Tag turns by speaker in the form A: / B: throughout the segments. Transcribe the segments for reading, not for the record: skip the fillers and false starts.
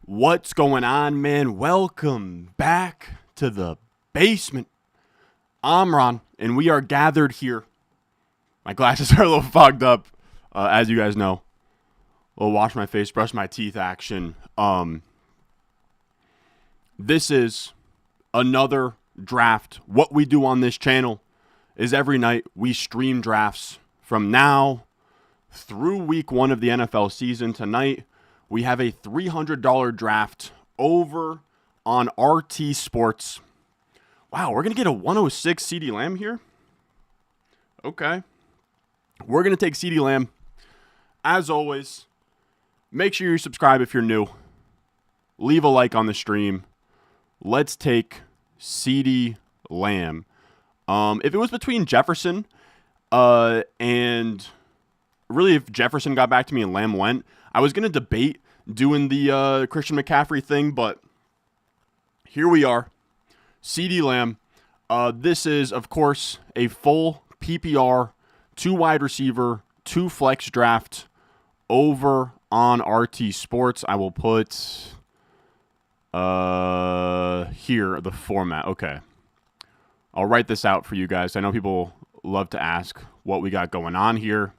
A: What's going on, man? Welcome back to the basement. I'm Ron, and we are gathered here. My glasses are a little fogged up, as you guys know. A little wash my face, brush my teeth action. This is another draft. What we do on this channel is every night we stream drafts from now through week 1 of the NFL season. Tonight, we have a $300 draft over on RT Sports. Wow, we're going to get a 106 CeeDee Lamb here? Okay. We're going to take CeeDee Lamb. As always, make sure you subscribe if you're new. Leave a like on the stream. Let's take CeeDee Lamb. If it was between Jefferson and really if Jefferson got back to me and Lamb went, I was going to debate doing the Christian McCaffrey thing, but here we are. CeeDee Lamb. This is, of course, a full PPR, 2 wide receiver, 2 flex draft over on RT Sports. I will put here the format. Okay. I'll write this out for you guys. I know people love to ask what we got going on here.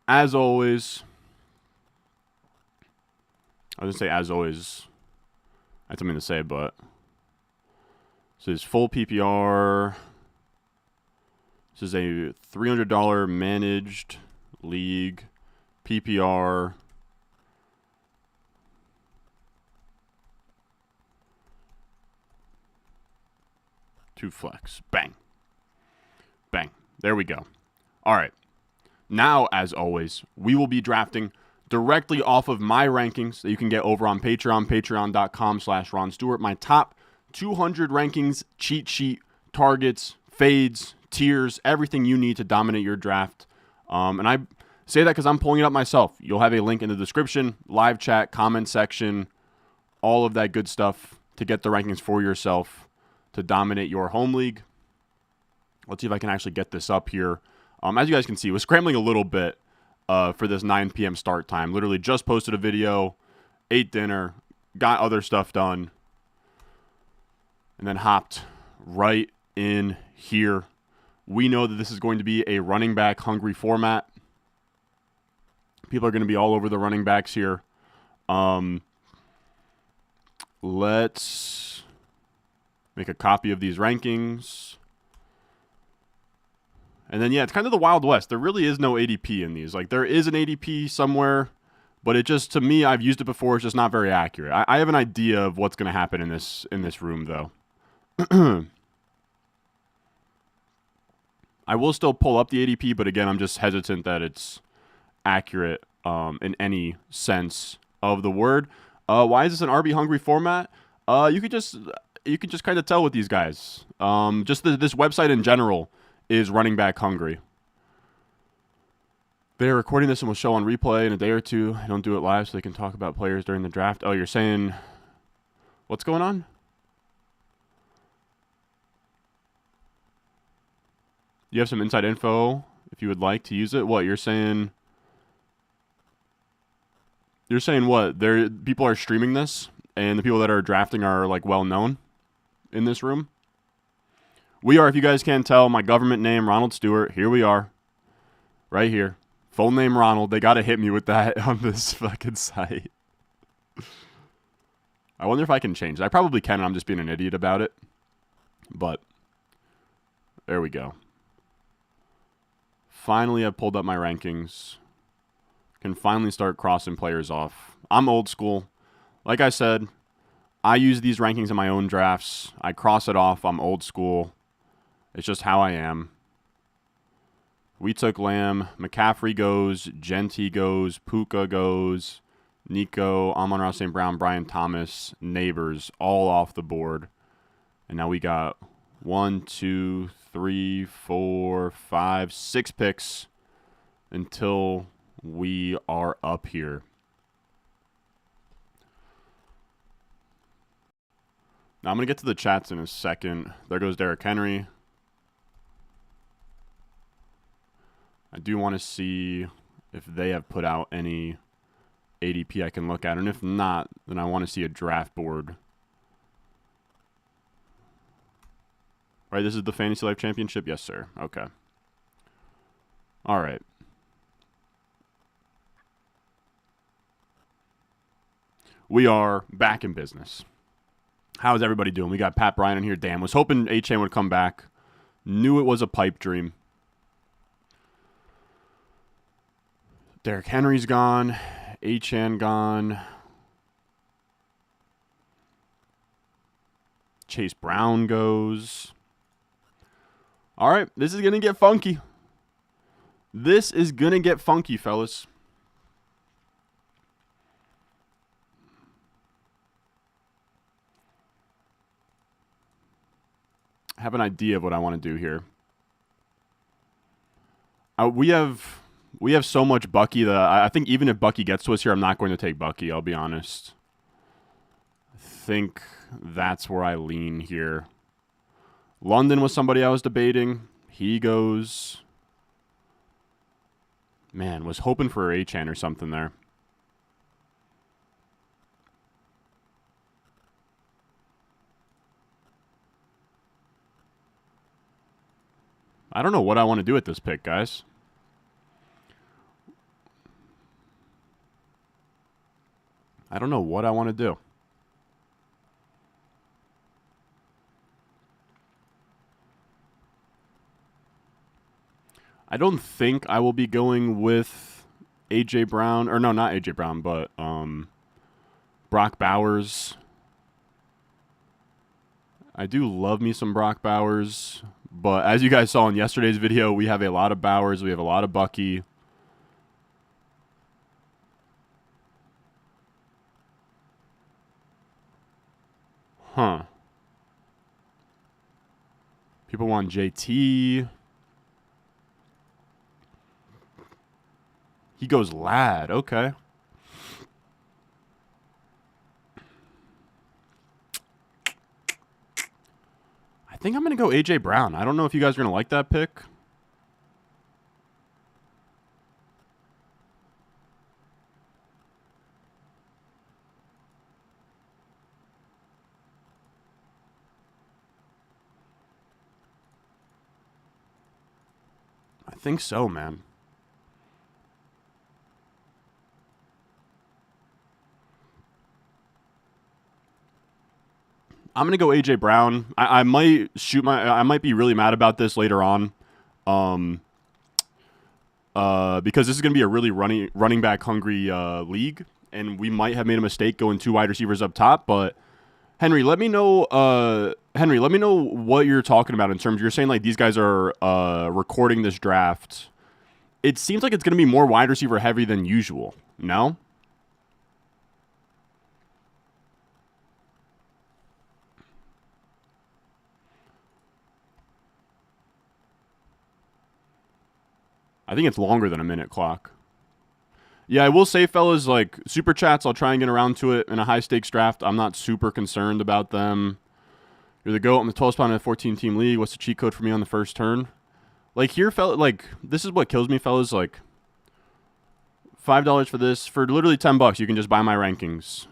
A: As always, I was going to say as always, I had something to say, but this is full PPR. This is a $300 managed league PPR. Two flex. Bang. Bang. There we go. All right. Now, as always, we will be drafting directly off of my rankings that you can get over on Patreon, patreon.com/Ron Stewart. My top 200 rankings, cheat sheet, targets, fades, tiers, everything you need to dominate your draft. And I say that because I'm pulling it up myself. You'll have a link in the description, live chat, comment section, all of that good stuff to get the rankings for yourself to dominate your home league. Let's see if I can actually get this up here. As you guys can see, we're scrambling a little bit for this 9 p.m. start time. Literally just posted a video, ate dinner, got other stuff done, and then hopped right in here. We know that this is going to be a running back hungry format. People are going to be all over the running backs here. Let's make a copy of these rankings. And then, yeah, it's kind of the Wild West. There really is no ADP in these. Like, there is an ADP somewhere, but it just, to me, I've used it before. It's just not very accurate. I have an idea of what's going to happen in this room, though. I will still pull up the ADP, but again, I'm just hesitant that it's accurate in any sense of the word. Why is this an RB hungry format? You could just kind of tell with these guys. Just this website in general is running back hungry. They're recording this and will show on replay in a day or two. I don't do it live so they can talk about players during the draft. Oh, you're saying what's going on? You have some inside info if you would like to use it. What, you're saying? You're saying what? People are streaming this and the people that are drafting are like well known in this room? We are, if you guys can't tell, my government name, Ronald Stewart. Here we are. Right here. Full name Ronald. They got to hit me with that on this fucking site. I wonder if I can change it. I probably can, and I'm just being an idiot about it. But there we go. Finally, I've pulled up my rankings. Can finally start crossing players off. I'm old school. Like I said, I use these rankings in my own drafts. I cross it off. I'm old school. It's just how I am. We took Lamb. McCaffrey goes. Genty goes. Puka goes. Nico, Amon-Ra St. Brown, Brian Thomas, Neighbors, all off the board. And now we got 1, 2, 3, 4, 5, 6 picks until we are up here. Now I'm going to get to the chats in a second. There goes Derrick Henry. I do want to see if they have put out any ADP I can look at. And if not, then I want to see a draft board. Right, this is the Fantasy Life Championship? Yes, sir. Okay. All right. We are back in business. How is everybody doing? We got Pat Bryan in here. Damn, was hoping H-Chan would come back. Knew it was a pipe dream. Derrick Henry's gone. H-Chan gone. Chase Brown goes. All right, this is going to get funky. This is going to get funky, fellas. I have an idea of what I want to do here. We have so much Bucky that I think even if Bucky gets to us here, I'm not going to take Bucky, I'll be honest. I think that's where I lean here. London was somebody I was debating. He goes. Man, was hoping for H-Chan or something there. I don't know what I want to do with this pick, guys. I don't know what I want to do. I don't think I will be going with A.J. Brown. Or no, not A.J. Brown, but Brock Bowers. I do love me some Brock Bowers. But as you guys saw in yesterday's video, we have a lot of Bowers. We have a lot of Bucky. Huh. People want JT. He goes Lad. Okay. I think I'm going to go A.J. Brown. I don't know if you guys are going to like that pick. I think so, man. I'm gonna go A.J. Brown. I might I might be really mad about this later on, because this is gonna be a really running back hungry league, and we might have made a mistake going 2 wide receivers up top. But Henry, let me know. Henry, let me know what you're talking about in terms. You're saying like these guys are recording this draft. It seems like it's gonna be more wide receiver heavy than usual. No. I think it's longer than a minute clock. Yeah, I will say, fellas, like, super chats, I'll try and get around to it in a high-stakes draft. I'm not super concerned about them. You're the GOAT. I'm the 12th spot in a 14-team league. What's the cheat code for me on the first turn? Like, here, fella, like, this is what kills me, fellas. Like, $5 for this. For literally $10, you can just buy my rankings.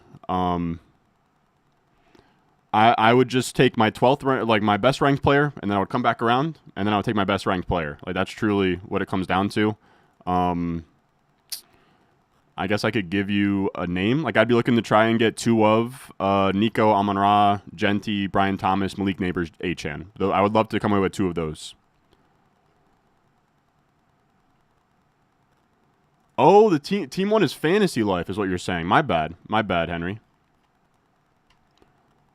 A: I would just take my 12th, like my best ranked player, and then I would come back around, and then I would take my best ranked player. Like that's truly what it comes down to. I guess I could give you a name. Like I'd be looking to try and get 2 of Nico, Amon-Ra, Genty, Brian Thomas, Malik Neighbors, H-Chan. Though I would love to come away with 2 of those. Oh, the team 1 is Fantasy Life, is what you're saying. My bad, Henry.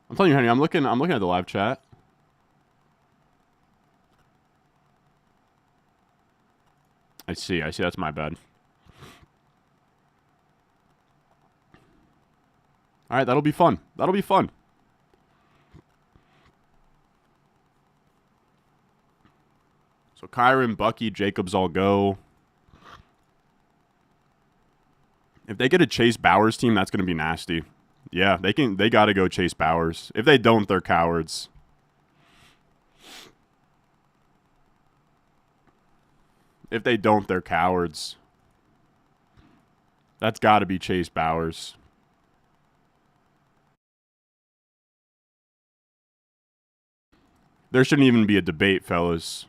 A: I'm telling you, Henry, I'm looking at the live chat. I see, that's my bad. All right, that'll be fun. So Kyron, Bucky, Jacobs all go. If they get a Chase Bowers team, that's going to be nasty. Yeah, they got to go Chase Bowers. If they don't, they're cowards. If they don't, they're cowards. That's got to be Chase Bowers. There shouldn't even be a debate, fellas.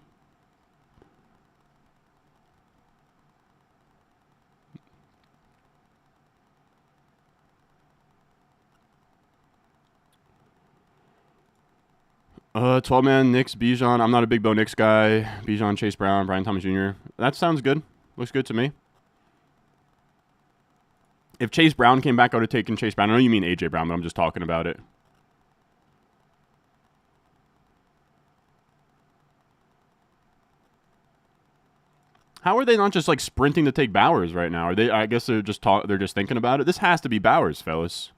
A: 12-man, Knicks, Bijan. I'm not a big Bo Knicks guy. Bijan, Chase Brown, Brian Thomas Jr. That sounds good. Looks good to me. If Chase Brown came back, I would have taken Chase Brown. I know you mean A.J. Brown, but I'm just talking about it. How are they not just like sprinting to take Bowers right now? Are they? I guess they're just they're just thinking about it. This has to be Bowers, fellas.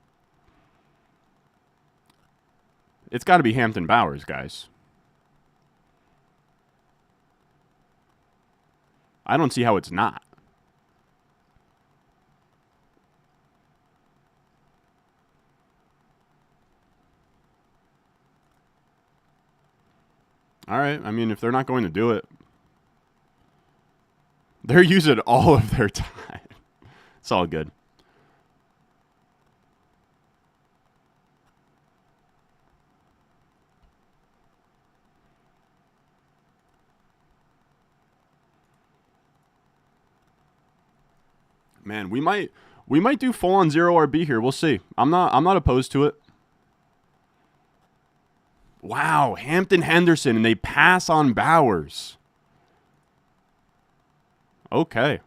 A: It's got to be Hampton Bowers, guys. I don't see how it's not. All right. I mean, if they're not going to do it, they're using all of their time. It's all good. Man, we might do full on 0 RB here. We'll see. I'm not opposed to it. Wow, Hampton Henderson, and they pass on Bowers. Okay.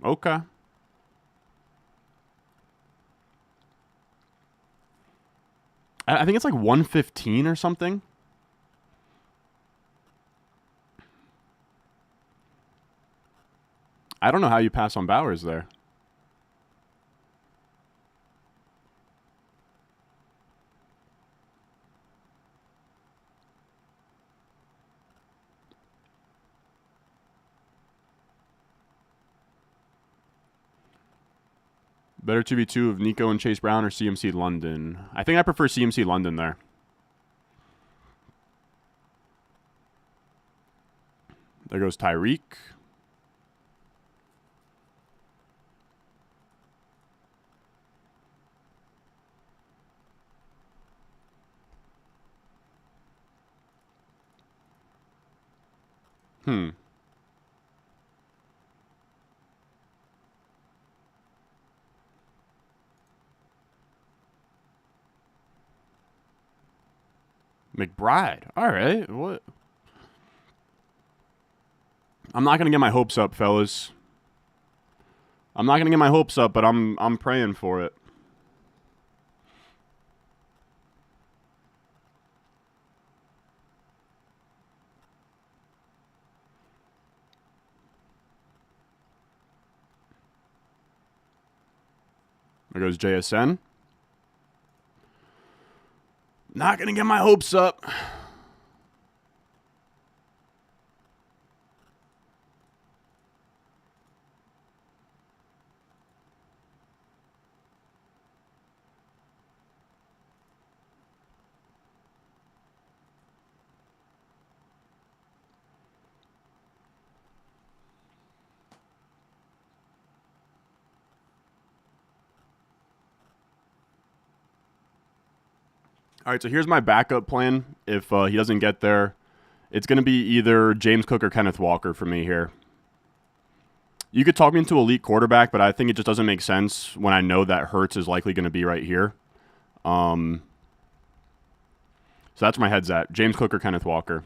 A: Okay. I think it's like 115 or something. I don't know how you pass on Bowers there. Better 2v2 of Nico and Chase Brown or CMC London? I think I prefer CMC London there. There goes Tyreek. McBride. All right. What? I'm not gonna get my hopes up, fellas. I'm not gonna get my hopes up, but I'm praying for it. There goes JSN. Not gonna get my hopes up. All right, so here's my backup plan. If he doesn't get there, it's going to be either James Cook or Kenneth Walker for me here. You could talk me into elite quarterback, but I think it just doesn't make sense when I know that Hurts is likely going to be right here. So that's where my head's at. James Cook or Kenneth Walker.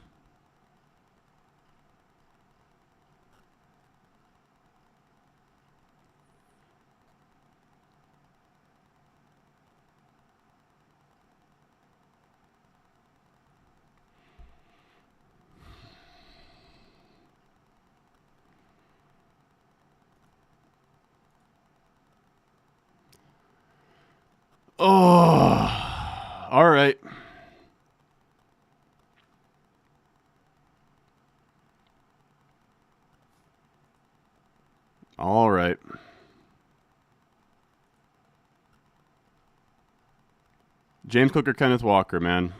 A: Oh, all right. All right. James Cook or Kenneth Walker, man.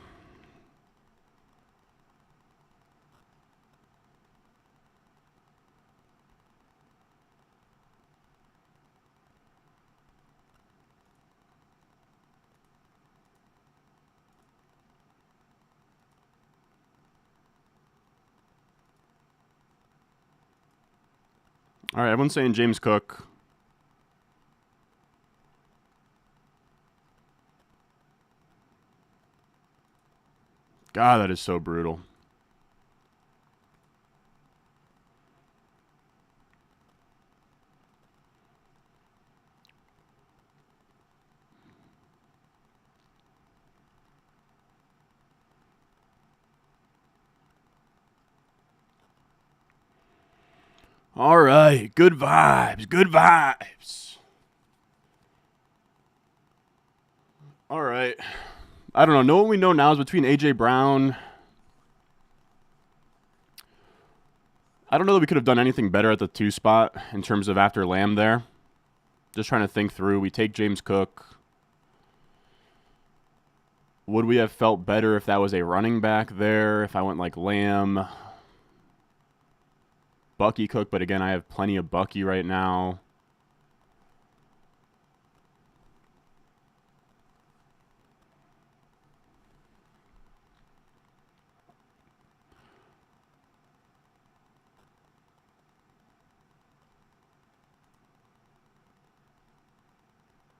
A: All right, everyone's saying James Cook. God, that is so brutal. All right, good vibes, good vibes. All right. I don't know. Know what we know now is between A.J. Brown. I don't know that we could have done anything better at the 2 spot in terms of after Lamb there. Just trying to think through. We take James Cook. Would we have felt better if that was a running back there? If I went like Lamb, Bucky Cook, but again, I have plenty of Bucky right now.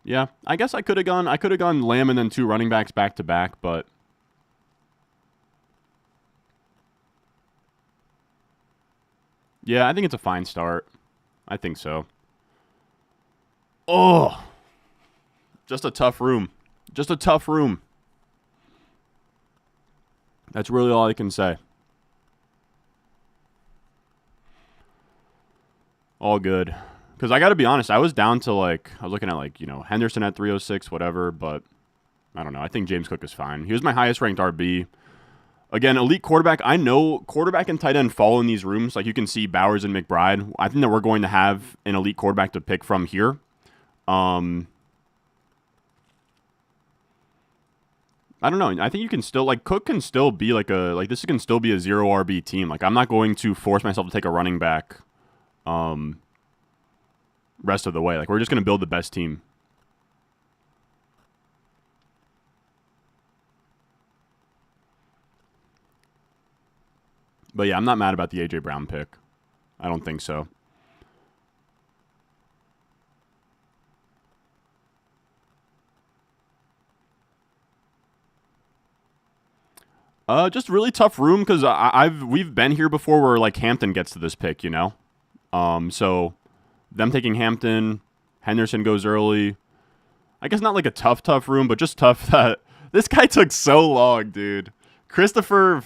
A: Yeah, I guess I could have gone. I could have gone Lamb and then 2 running backs back to back, but yeah, I think it's a fine start. I think so. Oh, just a tough room. Just a tough room. That's really all I can say. All good. Because I got to be honest, I was down to I was looking at Henderson at 306, whatever, but I don't know. I think James Cook is fine. He was my highest ranked RB. Again, elite quarterback. I know quarterback and tight end fall in these rooms. Like you can see Bowers and McBride. I think that we're going to have an elite quarterback to pick from here. I don't know. I think you can still Cook can still be this can still be a 0 RB team. Like I'm not going to force myself to take a running back rest of the way. Like we're just going to build the best team. But yeah, I'm not mad about the AJ Brown pick. I don't think so. Just really tough room because we've been here before where like Hampton gets to this pick, you know. So them taking Hampton, Henderson goes early. I guess not like a tough room, but just tough that this guy took so long, dude. Christopher,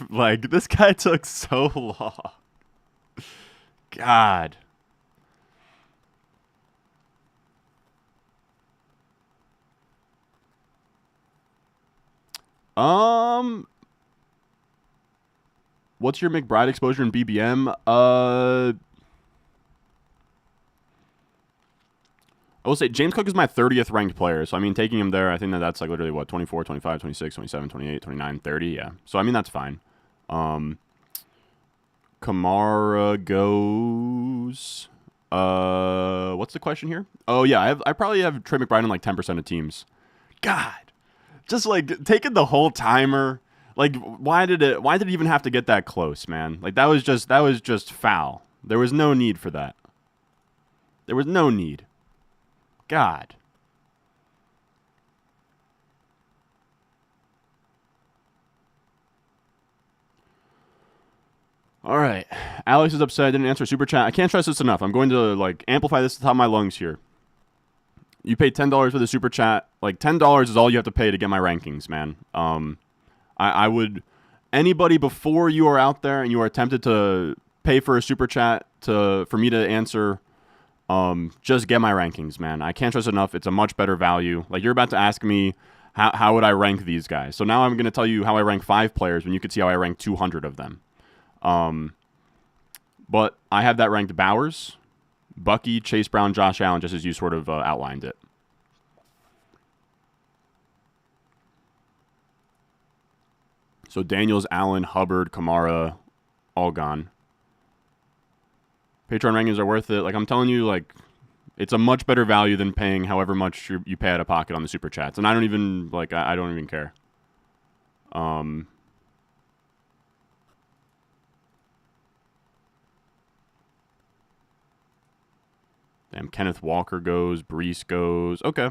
A: this guy took so long. God. What's your McBride exposure in BBM? I will say James Cook is my 30th ranked player. So, I mean, taking him there, I think that's like literally what, 24, 25, 26, 27, 28, 29, 30. Yeah. So, I mean, that's fine. Kamara goes. What's the question here? Oh, yeah. I probably have Trey McBride in like 10% of teams. God. Just like taking the whole timer. Like, why did it even have to get that close, man? Like, that was just foul. There was no need for that. There was no need. God. All right. Alex is upset. I didn't answer super chat. I can't stress this enough. I'm going to amplify this to the top of my lungs here. You pay $10 for the super chat. Like $10 is all you have to pay to get my rankings, man. I would anybody before you are out there and you are tempted to pay for a super chat for me to answer. Just get my rankings, man. I can't stress enough. It's a much better value. Like you're about to ask me how would I rank these guys. So now I'm going to tell you how I rank 5 players when you could see how I rank 200 of them. But I have that ranked Bowers, Bucky, Chase Brown, Josh Allen, just as you sort of outlined it. So Daniels, Allen, Hubbard, Kamara, all gone. Patreon rankings are worth it. Like I'm telling you, it's a much better value than paying however much you pay out of pocket on the super chats. And I don't even I don't even care. Damn, Kenneth Walker goes. Brees goes. Okay.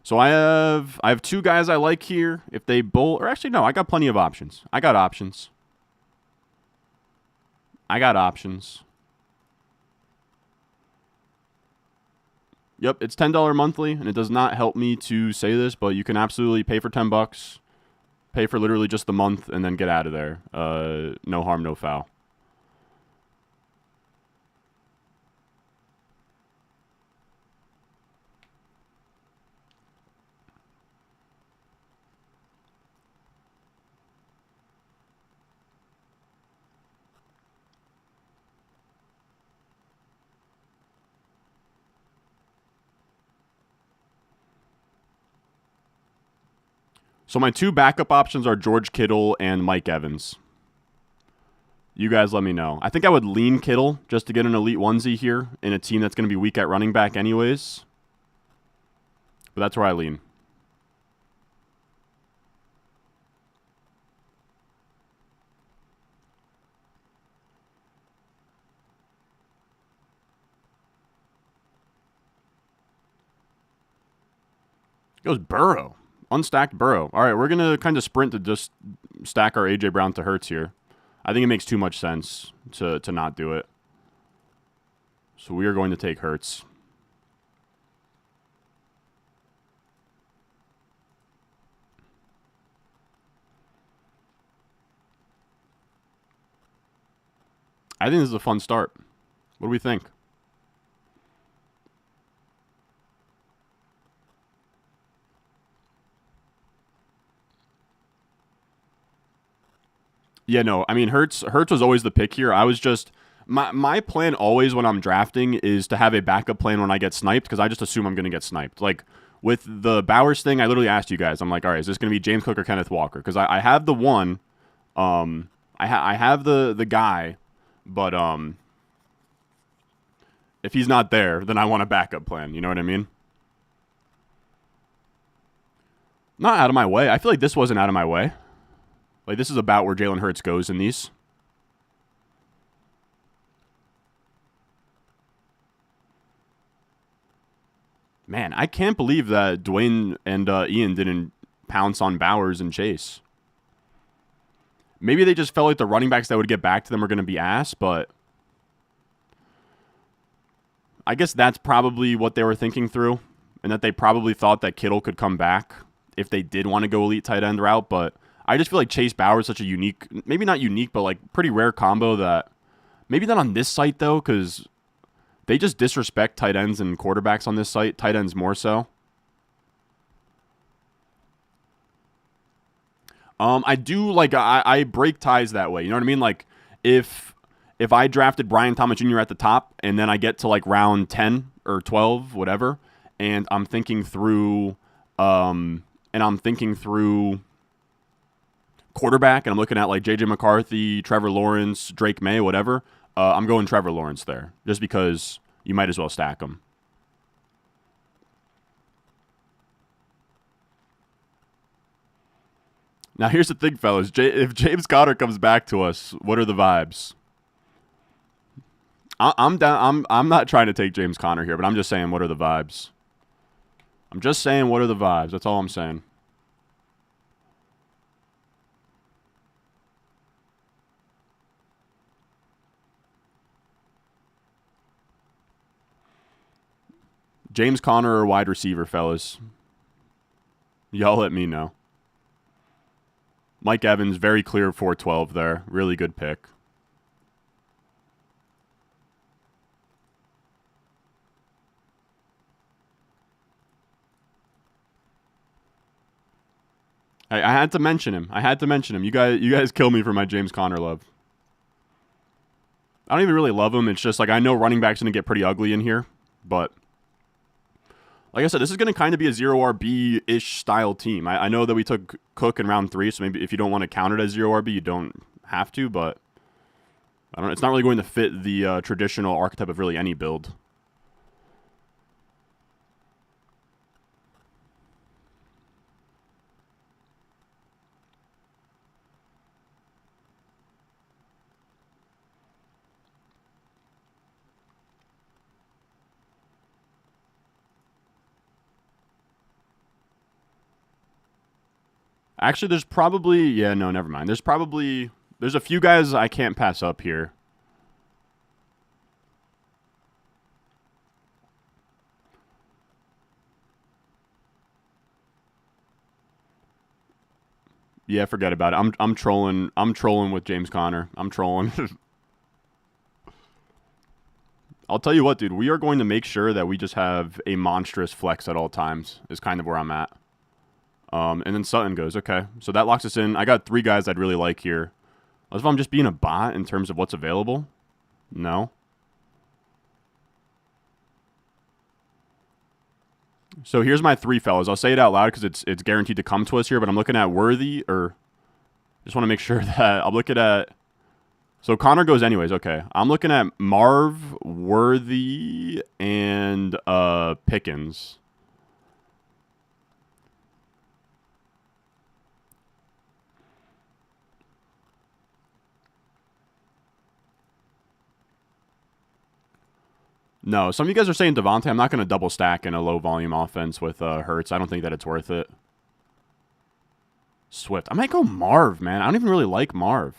A: So I have two guys I like here. If they both, or actually no, I got plenty of options. I got options. Yep, it's $10 monthly, and it does not help me to say this, but you can absolutely pay for $10, pay for literally just the month, and then get out of there. No harm, no foul. So my two backup options are George Kittle and Mike Evans. You guys let me know. I think I would lean Kittle just to get an elite onesie here in a team that's going to be weak at running back anyways. But that's where I lean. Goes Burrow. Unstacked Burrow. All right, we're going to kind of sprint to just stack our A.J. Brown to Hurts here. I think it makes too much sense to not do it. So we are going to take Hurts. I think this is a fun start. What do we think? Yeah, no. I mean, Hurts was always the pick here. I was just my plan always when I'm drafting is to have a backup plan when I get sniped because I just assume I'm going to get sniped. Like with the Bowers thing, I literally asked you guys. I'm like, all right, is this going to be James Cook or Kenneth Walker? Because I have the one, I have the guy, but if he's not there, then I want a backup plan. You know what I mean? Not out of my way. I feel like this wasn't out of my way. Like, this is about where Jalen Hurts goes in these. Man, I can't believe that Dwayne and Ian didn't pounce on Bowers and Chase. Maybe they just felt like the running backs that would get back to them are going to be ass, but I guess that's probably what they were thinking through, and that they probably thought that Kittle could come back if they did want to go elite tight end route, but I just feel like Chase Bauer is such a unique, maybe not unique, but like pretty rare combo that maybe not on this site though, because they just disrespect tight ends and quarterbacks on this site. Tight ends more so. I do like I break ties that way. You know what I mean? Like if I drafted Brian Thomas Jr. at the top and then I get to like round 10 or 12, whatever, and I'm thinking through quarterback, and I'm looking at like J.J. McCarthy, Trevor Lawrence, Drake May, whatever, I'm going Trevor Lawrence there just because you might as well stack them. Now, here's the thing, fellas. If James Conner comes back to us, what are the vibes? I'm down. I'm not trying to take James Conner here, but I'm just saying, what are the vibes? I'm just saying, what are the vibes? That's all I'm saying. James Conner or wide receiver, fellas? Y'all let me know. Mike Evans, very clear 412 there. Really good pick. I had to mention him. You guys kill me for my James Conner love. I don't even really love him. It's just like I know running back's going to get pretty ugly in here, but like I said, this is going to kind of be a 0 RB-ish style team. I know that we took Cook in round 3, so maybe if you don't want to count it as 0 RB, you don't have to, but I don't know. It's not really going to fit the traditional archetype of really any build. Actually, there's probably... Yeah, no, never mind. There's a few guys I can't pass up here. Yeah, forget about it. I'm trolling. I'm trolling with James Conner. I'm trolling. I'll tell you what, dude. We are going to make sure that we just have a monstrous flex at all times. Is kind of where I'm at. And then Sutton goes. Okay, so that locks us in. I got 3 guys I'd really like here. As if I'm just being a bot in terms of what's available. No. So here's my 3 fellas. I'll say it out loud because it's guaranteed to come to us here. But I'm looking at Worthy, or just want to make sure that I'm looking at. So Connor goes anyways. Okay, I'm looking at Marv, Worthy, and Pickens. No, some of you guys are saying Devontae. I'm not going to double stack in a low volume offense with Hurts. I don't think that it's worth it. Swift. I might go Marv, man. I don't even really like Marv.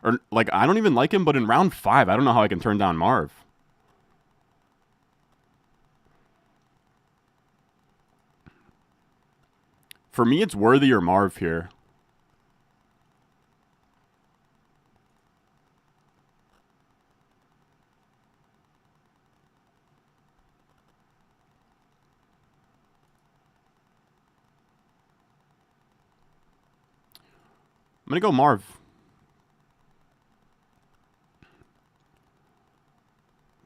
A: Or, like, I don't even like him, but in round 5, I don't know how I can turn down Marv. For me, it's Worthy or Marv here. I'm going to go Marv.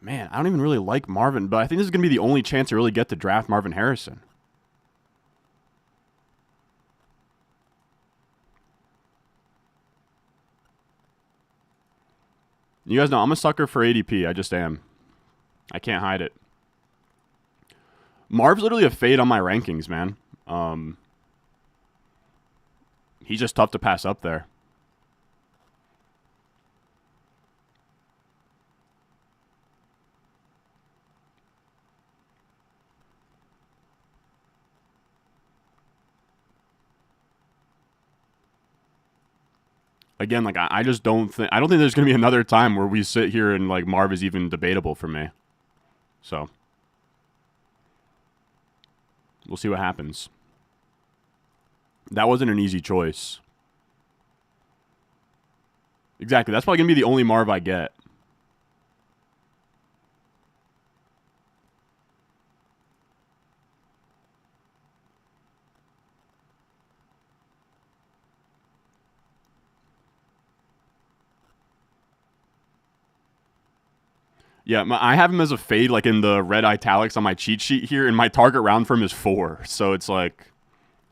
A: Man, I don't even really like Marvin, but I think this is going to be the only chance I really get to draft Marvin Harrison. You guys know I'm a sucker for ADP. I just am. I can't hide it. Marv's literally a fade on my rankings, man. He's just tough to pass up there. Again, like I just don't think there's gonna be another time where we sit here and like Marv is even debatable for me. So we'll see what happens. That wasn't an easy choice. Exactly. That's probably gonna be the only Marv I get. Yeah, I have him as a fade, like in the red italics on my cheat sheet here, and my target round for him is 4. So it's like,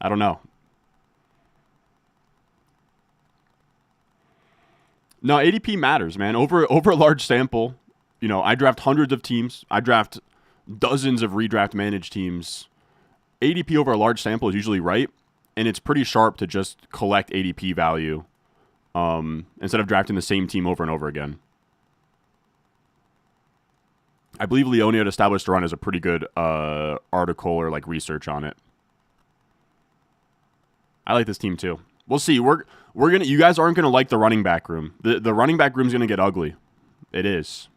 A: I don't know. No, ADP matters, man. Over a large sample, you know, I draft hundreds of teams. I draft dozens of redraft managed teams. ADP over a large sample is usually right, and it's pretty sharp to just collect ADP value instead of drafting the same team over and over again. I believe Leone had established a run as a pretty good article or like research on it. I like this team too. We'll see. We're gonna. You guys aren't gonna like the running back room. The running back room's gonna get ugly. It is.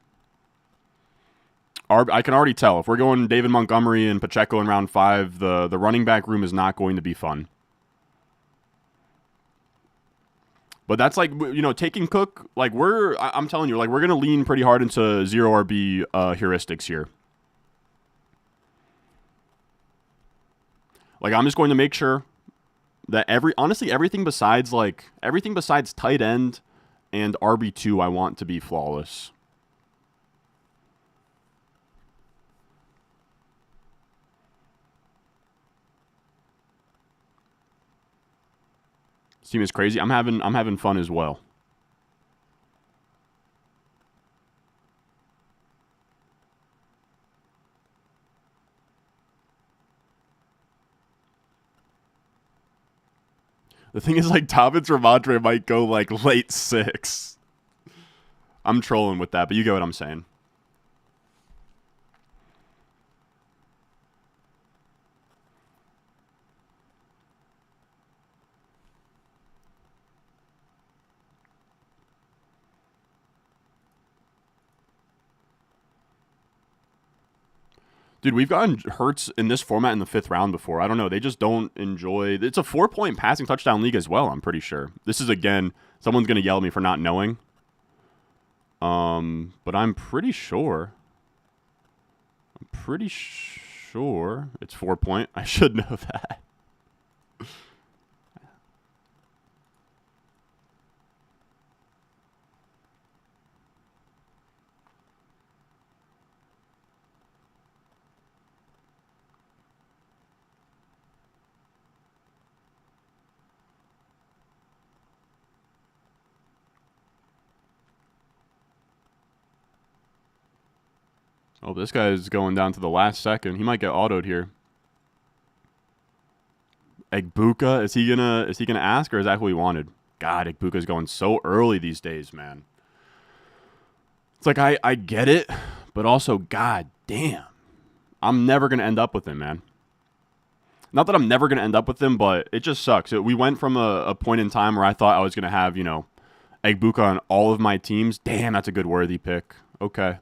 A: I can already tell. If we're going David Montgomery and Pacheco in round 5, the running back room is not going to be fun. But that's like, you know, taking Cook, like I'm telling you, like we're going to lean pretty hard into 0 RB heuristics here. Like I'm just going to make sure that honestly, everything besides tight end and RB2 I want to be flawless. This team is crazy. I'm having fun as well. The thing is, like, Dobbins or Madre might go, like, late 6. I'm trolling with that, but you get what I'm saying. Dude, we've gotten Hurts in this format in the 5th round before. I don't know. They just don't enjoy. It's a 4-point passing touchdown league as well, I'm pretty sure. This is, again, someone's going to yell at me for not knowing. But I'm pretty sure. It's 4-point. I should know that. Oh, this guy's going down to the last second. He might get autoed here. Egbuka, is he gonna ask, or is that who he wanted? God, Egbuka's going so early these days, man. It's like I get it, but also, god damn, I'm never gonna end up with him, man. Not that I'm never gonna end up with him, but it just sucks. We went from a point in time where I thought I was gonna have, Egbuka on all of my teams. Damn, that's a good worthy pick. Okay.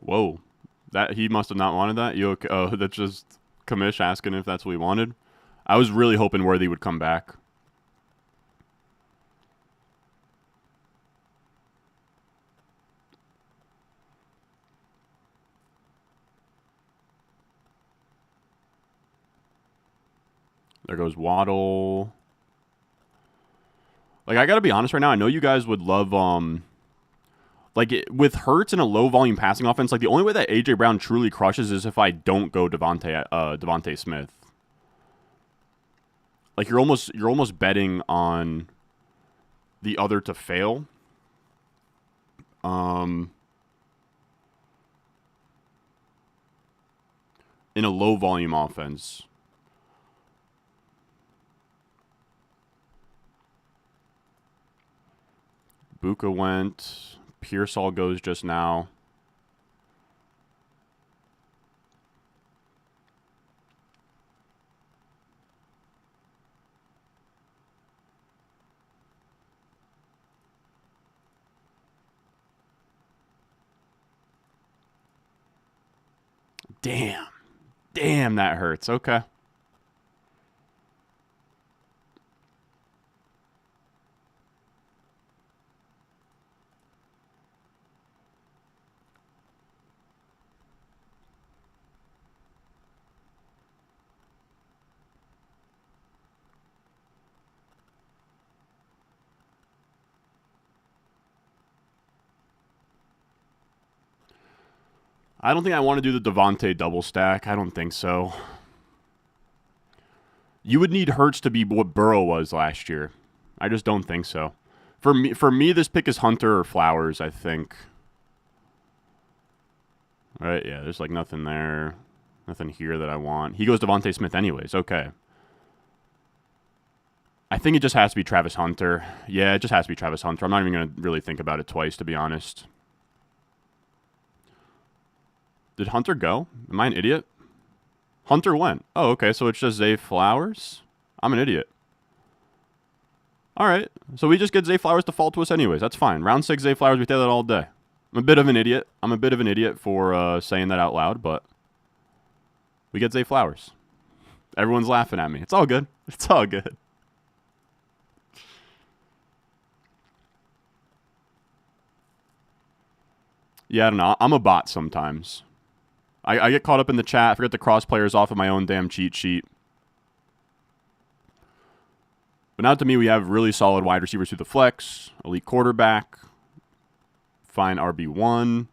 A: Whoa. That he must have not wanted that. You okay? Oh, that's just Kamish asking if that's what he wanted. I was really hoping Worthy would come back. There goes Waddle. Like, I gotta be honest right now. I know you guys would love with Hurts in a low volume passing offense, like the only way that AJ Brown truly crushes is if I don't go Devontae Smith. Like you're almost betting on the other to fail. In a low volume offense. Buka went. Pearsall goes just now. Damn. Damn, that hurts. Okay. I don't think I want to do the Devontae double stack. I don't think so. You would need Hurts to be what Burrow was last year. I just don't think so. For me, this pick is Hunter or Flowers, I think. Right, yeah, there's like nothing there. Nothing here that I want. He goes Devontae Smith anyways. Okay. I think it just has to be Travis Hunter. Yeah, it just has to be Travis Hunter. I'm not even going to really think about it twice, to be honest. Did Hunter go? Am I an idiot? Hunter went. Oh, okay, so it's just Zay Flowers? I'm an idiot. All right, so we just get Zay Flowers to fall to us anyways. That's fine. Round 6, Zay Flowers, we did that all day. I'm a bit of an idiot. I'm a bit of an idiot for saying that out loud, but we get Zay Flowers. Everyone's laughing at me. It's all good. It's all good. Yeah, I don't know. I'm a bot sometimes. I get caught up in the chat. I forget to cross players off of my own damn cheat sheet. But now to me, we have really solid wide receivers through the flex, elite quarterback, fine RB1.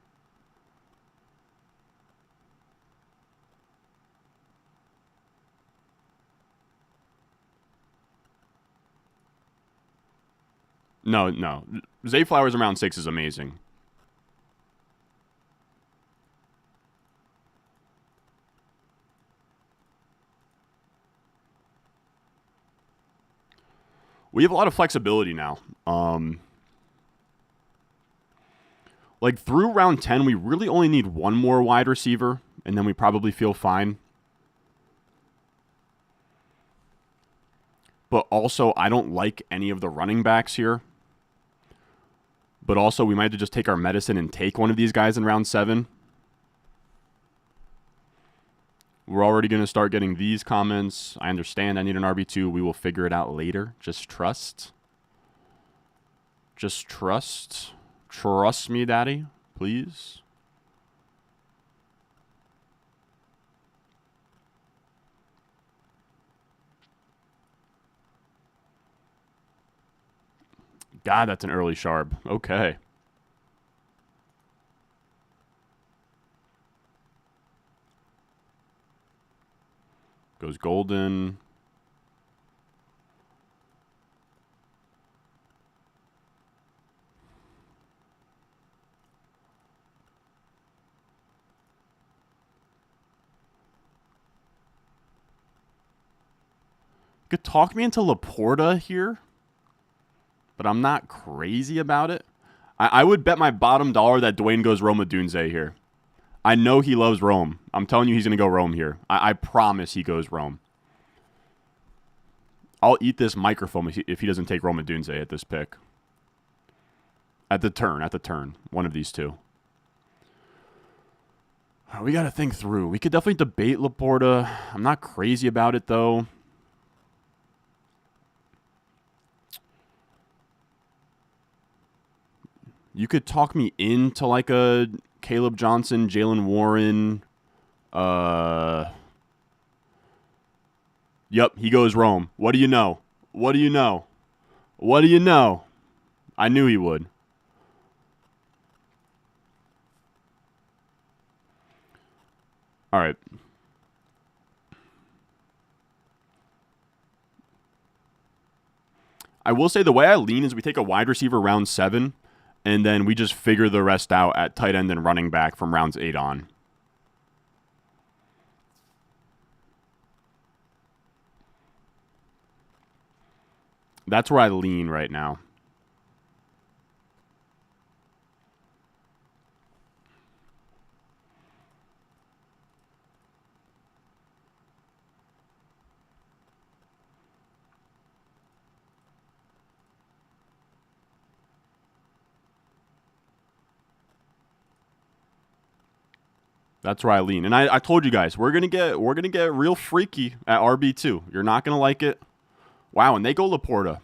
A: No. Zay Flowers around 6 is amazing. We have a lot of flexibility now. Like through round 10, we really only need one more wide receiver, and then we probably feel fine. But also, I don't like any of the running backs here. But also, we might have to just take our medicine and take one of these guys in round 7. We're already going to start getting these comments. I understand I need an RB2. We will figure it out later. Just trust. Just trust. Trust me, Daddy, please. God, that's an early sharp. Okay. Goes golden. Could talk me into Laporta here, but I'm not crazy about it. I would bet my bottom dollar that Dwayne goes Roma Dunze here. I know he loves Rome. I'm telling you he's going to go Rome here. I promise he goes Rome. I'll eat this microphone if he doesn't take Roma Dunze at this pick. At the turn. One of these two. We got to think through. We could definitely debate Laporta. I'm not crazy about it, though. You could talk me into like a Caleb Johnson, Jalen Warren. Yep, he goes Rome. What do you know? What do you know? What do you know? I knew he would. All right. I will say the way I lean is we take a wide receiver round 7, and then we just figure the rest out at tight end and running back from rounds 8 on. That's where I lean right now. That's where I lean. And I told you guys, we're gonna get real freaky at RB2. You're not gonna like it. Wow, and they go Laporta.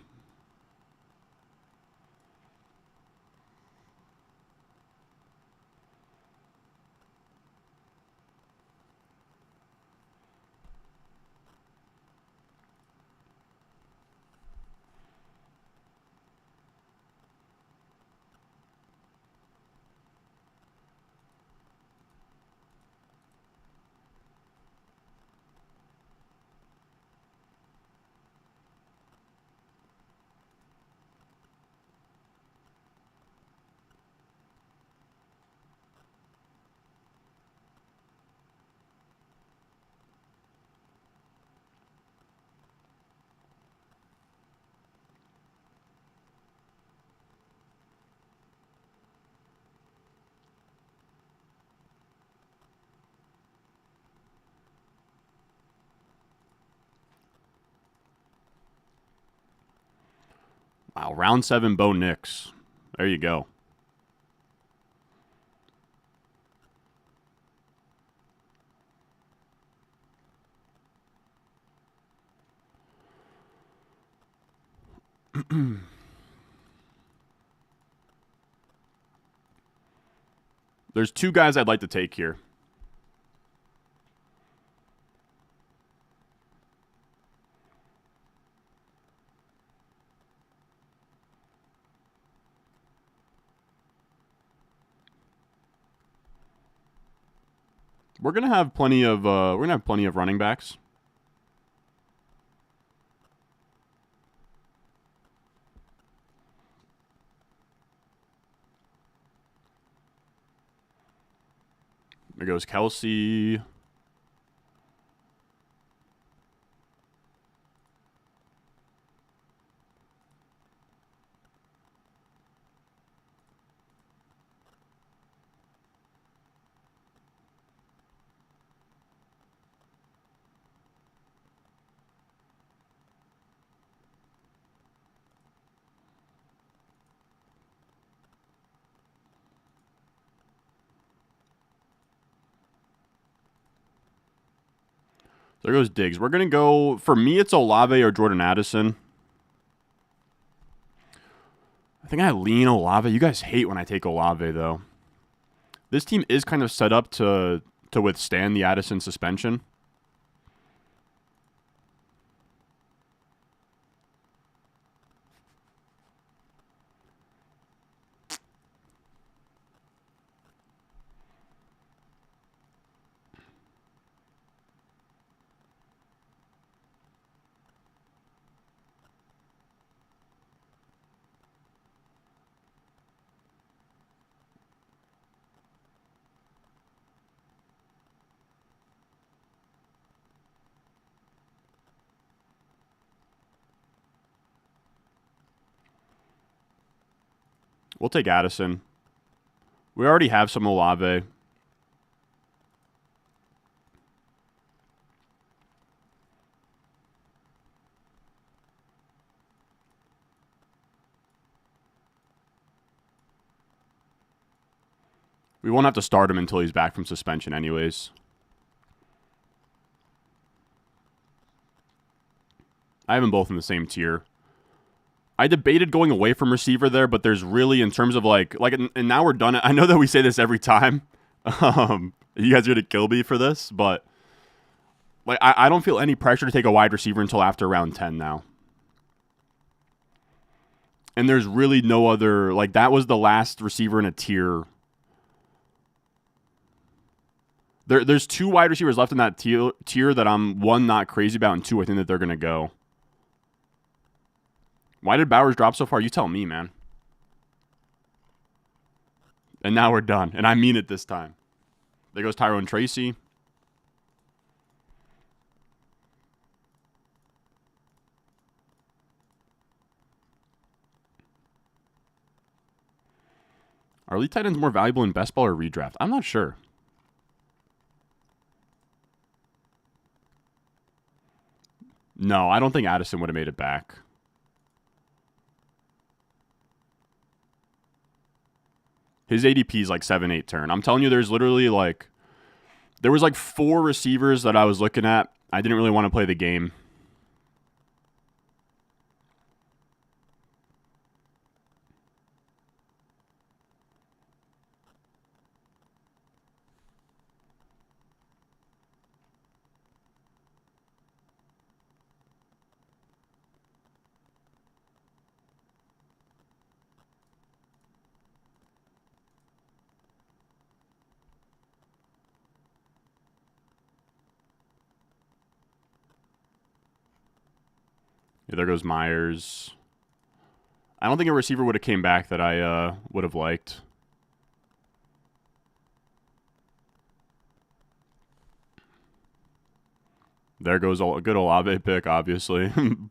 A: Wow, round 7 Bo Nix. There you go. There's 2 guys I'd like to take here. We're gonna have plenty of running backs. There goes Kelsey. There goes Diggs. We're going to go, for me, it's Olave or Jordan Addison. I think I lean Olave. You guys hate when I take Olave, though. This team is kind of set up to withstand the Addison suspension. We'll take Addison. We already have some Olave. We won't have to start him until he's back from suspension anyways. I have them both in the same tier. I debated going away from receiver there, but there's really, in terms of and now we're done. I know that we say this every time. You guys are going to kill me for this, but I don't feel any pressure to take a wide receiver until after round 10 now. And there's really no other, that was the last receiver in a tier. There's 2 wide receivers left in that tier that I'm, 1, not crazy about, and 2, I think that they're going to go. Why did Bowers drop so far? You tell me, man. And now we're done. And I mean it this time. There goes Tyrone Tracy. Are elite tight ends more valuable in best ball or redraft? I'm not sure. No, I don't think Addison would have made it back. His ADP is 7-8 turn. I'm telling you, there's literally there was 4 receivers that I was looking at. I didn't really want to play the game. Yeah, there goes Myers. I don't think a receiver would have came back that I would have liked. There goes a good Olave pick, obviously. And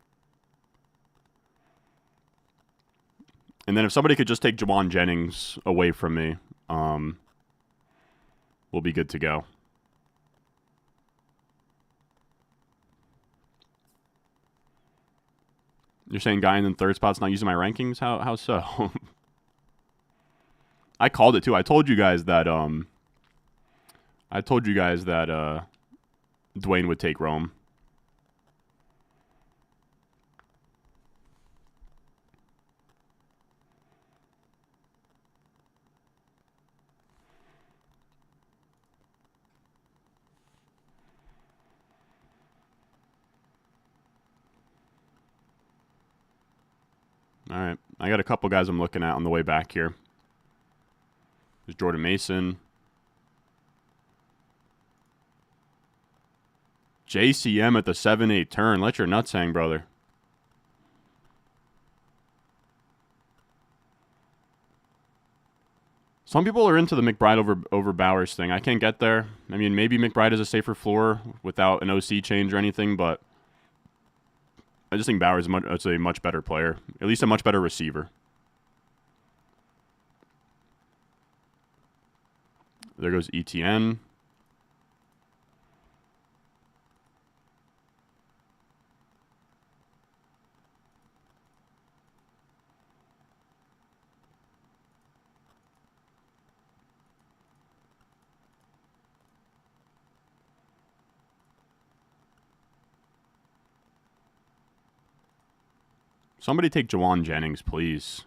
A: then if somebody could just take Jawan Jennings away from me, we'll be good to go. You're saying guy in the third spot's not using my rankings? How so? I called it too. I told you guys that Dwayne would take Rome. All right. I got a couple guys I'm looking at on the way back here. There's Jordan Mason. JCM at the 7-8 turn. Let your nuts hang, brother. Some people are into the McBride over Bowers thing. I can't get there. I mean, maybe McBride is a safer floor without an OC change or anything, but I just think Bowers is a much better player. At least a much better receiver. There goes ETN. Somebody take Jawan Jennings, please.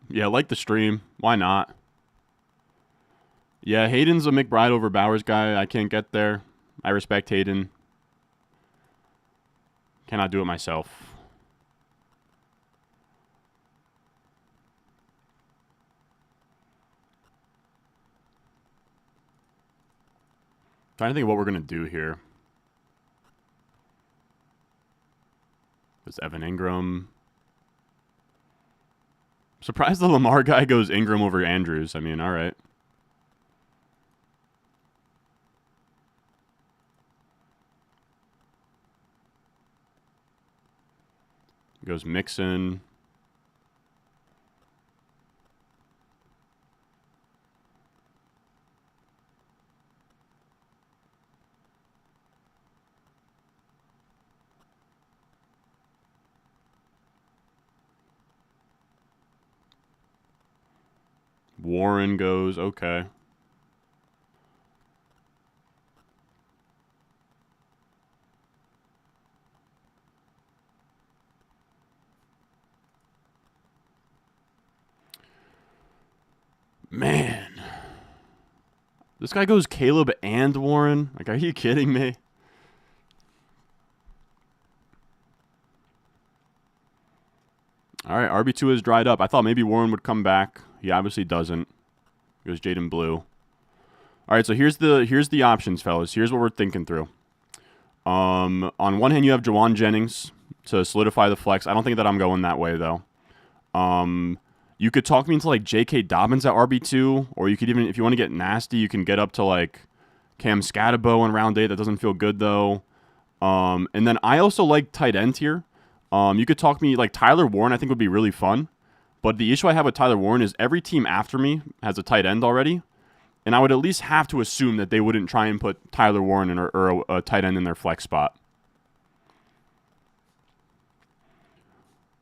A: Yeah, like the stream. Why not? Yeah, Hayden's a McBride over Bowers guy. I can't get there. I respect Hayden. Cannot do it myself. Trying to think of what we're going to do here. It's Evan Ingram. Surprised the Lamar guy goes Ingram over Andrews. I mean, all right. Goes Mixon. Warren goes, okay. Man. This guy goes Caleb and Warren? Like, are you kidding me? All right, RB2 is dried up. I thought maybe Warren would come back. He obviously doesn't. Goes Jaden Blue. All right, so here's the options, fellas. Here's what we're thinking through. On one hand, you have Jawan Jennings to solidify the flex. I don't think that I'm going that way, though. You could talk me into, like, J.K. Dobbins at RB2, or you could even, if you want to get nasty, you can get up to, like, Cam Scatterbo in round 8. That doesn't feel good, though. And then I also like tight end here. You could talk me, like, Tyler Warren I think would be really fun. But the issue I have with Tyler Warren is every team after me has a tight end already. And I would at least have to assume that they wouldn't try and put Tyler Warren in or a tight end in their flex spot.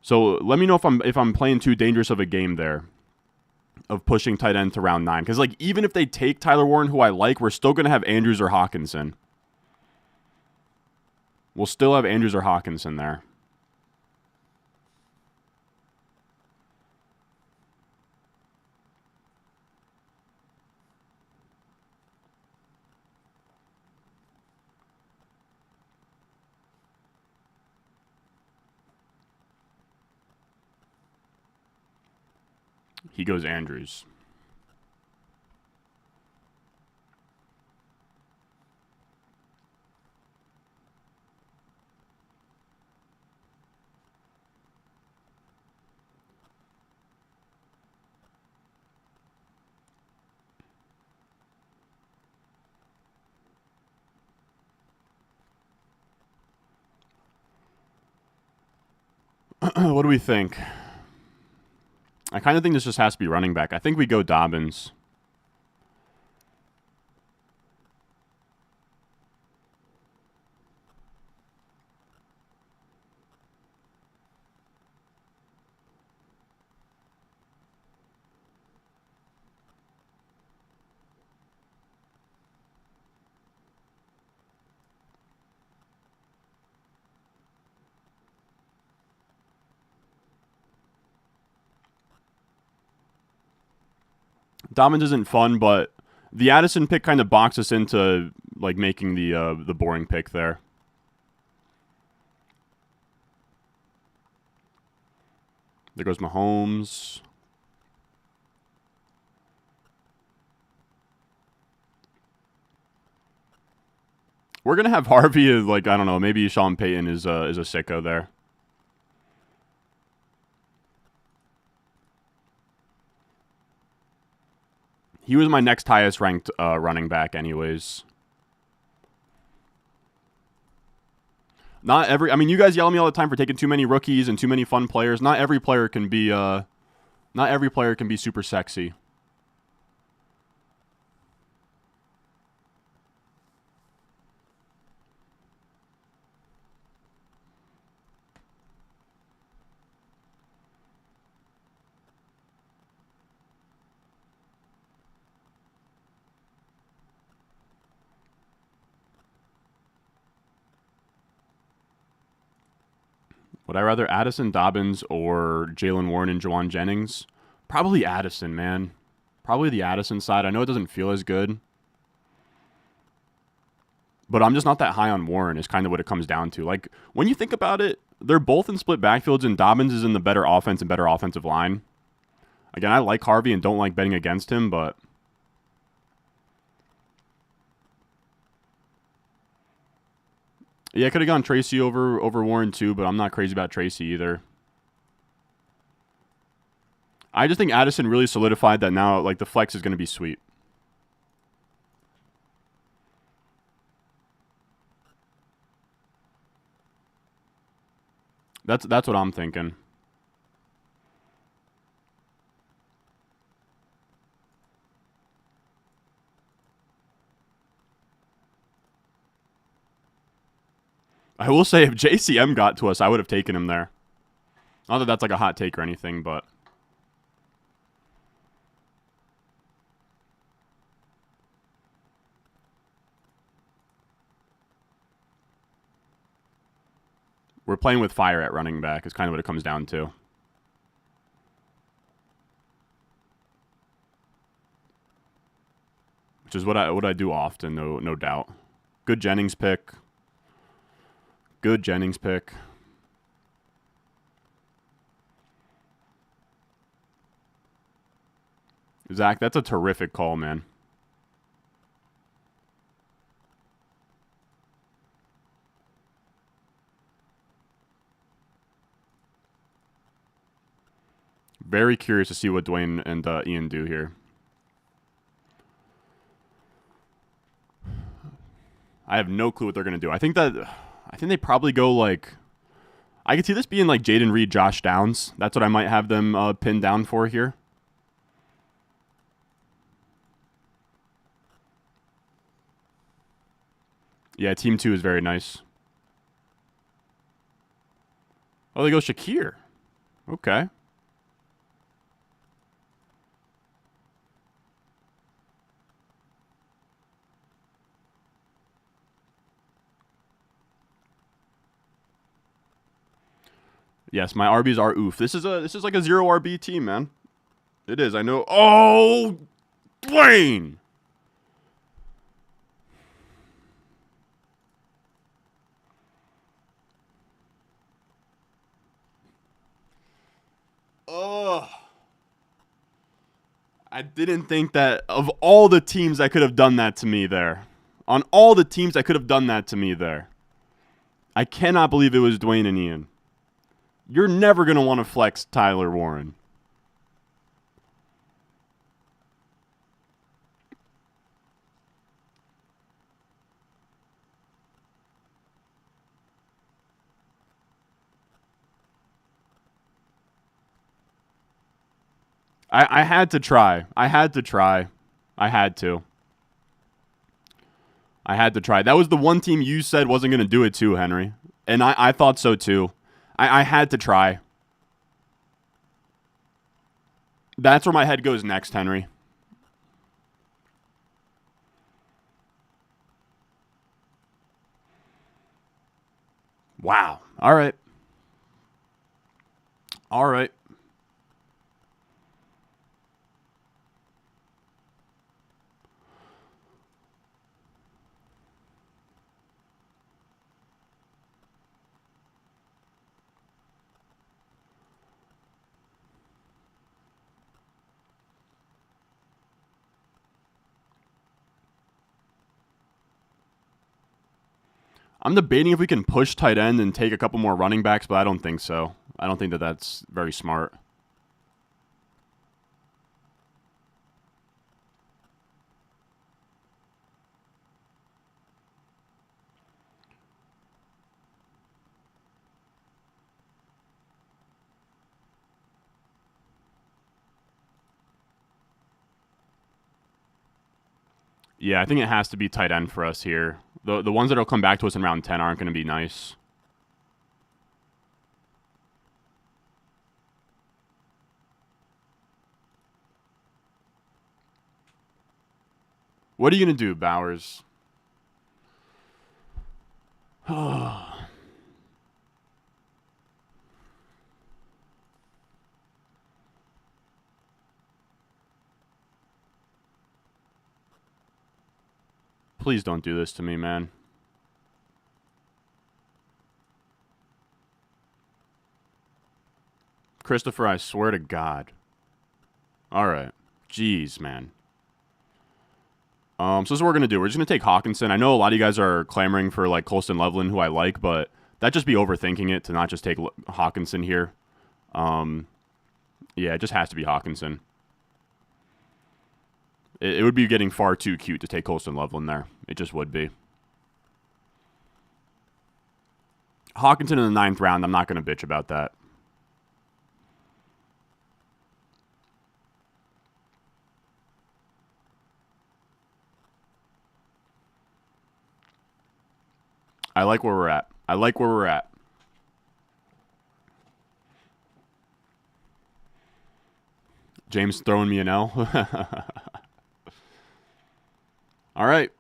A: So let me know if I'm playing too dangerous of a game there of pushing tight end to round 9. Because, like, even if they take Tyler Warren, who I like, we're still going to have Andrews or Hawkinson. We'll still have Andrews or Hawkinson there. He goes Andrews. What do we think? I kind of think this just has to be running back. I think we go Dobbins. Dobbins isn't fun, but the Addison pick kind of boxed us into, like, making the boring pick there. There goes Mahomes. We're gonna have Harvey as, like, I don't know, maybe Sean Payton is a sicko there. He was my next highest ranked running back, anyways. Not every. I mean, you guys yell at me all the time for taking too many rookies and too many fun players. Not every player can be. Not every player can be super sexy. Would I rather Addison, Dobbins, or Jalen Warren and Juwan Jennings? Probably Addison, man. Probably the Addison side. I know it doesn't feel as good. But I'm just not that high on Warren is kind of what it comes down to. Like, when you think about it, they're both in split backfields, and Dobbins is in the better offense and better offensive line. Again, I like Harvey and don't like betting against him, but... Yeah, I could have gone Tracy over Warren too, but I'm not crazy about Tracy either. I just think Addison really solidified that now, like, the flex is going to be sweet. That's what I'm thinking. I will say, if JCM got to us, I would have taken him there. Not that that's like a hot take or anything, but... We're playing with fire at running back is kind of what it comes down to. Which is what I do often, no doubt. Good Jennings pick. Good Jennings pick. Zach, that's a terrific call, man. Very curious to see what Dwayne and Ian do here. I have no clue what they're going to do. I think they probably go like... I could see this being like Jaden Reed, Josh Downs. That's what I might have them pinned down for here. Yeah, Team 2 is very nice. Oh, they go Shakir. Okay. Yes, my RBs are oof. This is like a 0 RB team, man. It is. I know. Oh, Dwayne. Ugh. I didn't think that of all the teams I could have done that to me there. On all the teams I could have done that to me there. I cannot believe it was Dwayne and Ian. You're never going to want to flex Tyler Warren. I had to try. I had to try. I had to. I had to try. That was the one team you said wasn't going to do it too, Henry. And I thought so too. I had to try. That's where my head goes next, Henry. Wow. All right. All right. I'm debating if we can push tight end and take a couple more running backs, but I don't think so. I don't think that that's very smart. Yeah, I think it has to be tight end for us here. The ones that will come back to us in round 10 aren't going to be nice. What are you going to do, Bowers? Please don't do this to me, man. Christopher, I swear to God. All right. Jeez, man. So this is what we're going to do. We're just going to take Hawkinson. I know a lot of you guys are clamoring for, like, Colston Loveland, who I like, but that'd just be overthinking it to not just take Hawkinson here. Yeah, it just has to be Hawkinson. It would be getting far too cute to take Colston Loveland there. It just would be. Hawkinson in the 9th round, I'm not going to bitch about that. I like where we're at. I like where we're at. James throwing me an L. All right.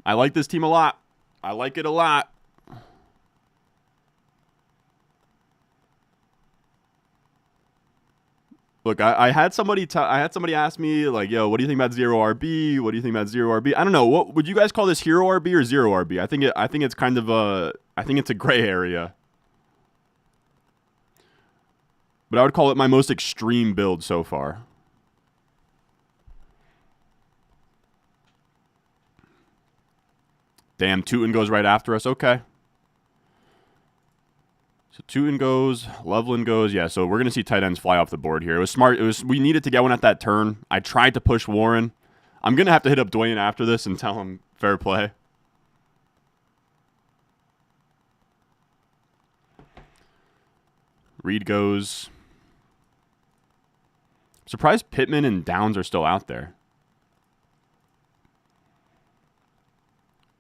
A: I like this team a lot. I like it a lot. Look, I had somebody ask me, like, yo, what do you think about 0 RB? What do you think about 0 RB? I don't know. What would you guys call this, hero RB or 0 RB? I think it's kind of a gray area. But I would call it my most extreme build so far. Damn, Tootin goes right after us. Okay. So Tootin goes, Loveland goes. Yeah, so we're going to see tight ends fly off the board here. It was smart. We needed to get one at that turn. I tried to push Warren. I'm going to have to hit up Dwayne after this and tell him fair play. Reed goes. Surprised Pittman and Downs are still out there.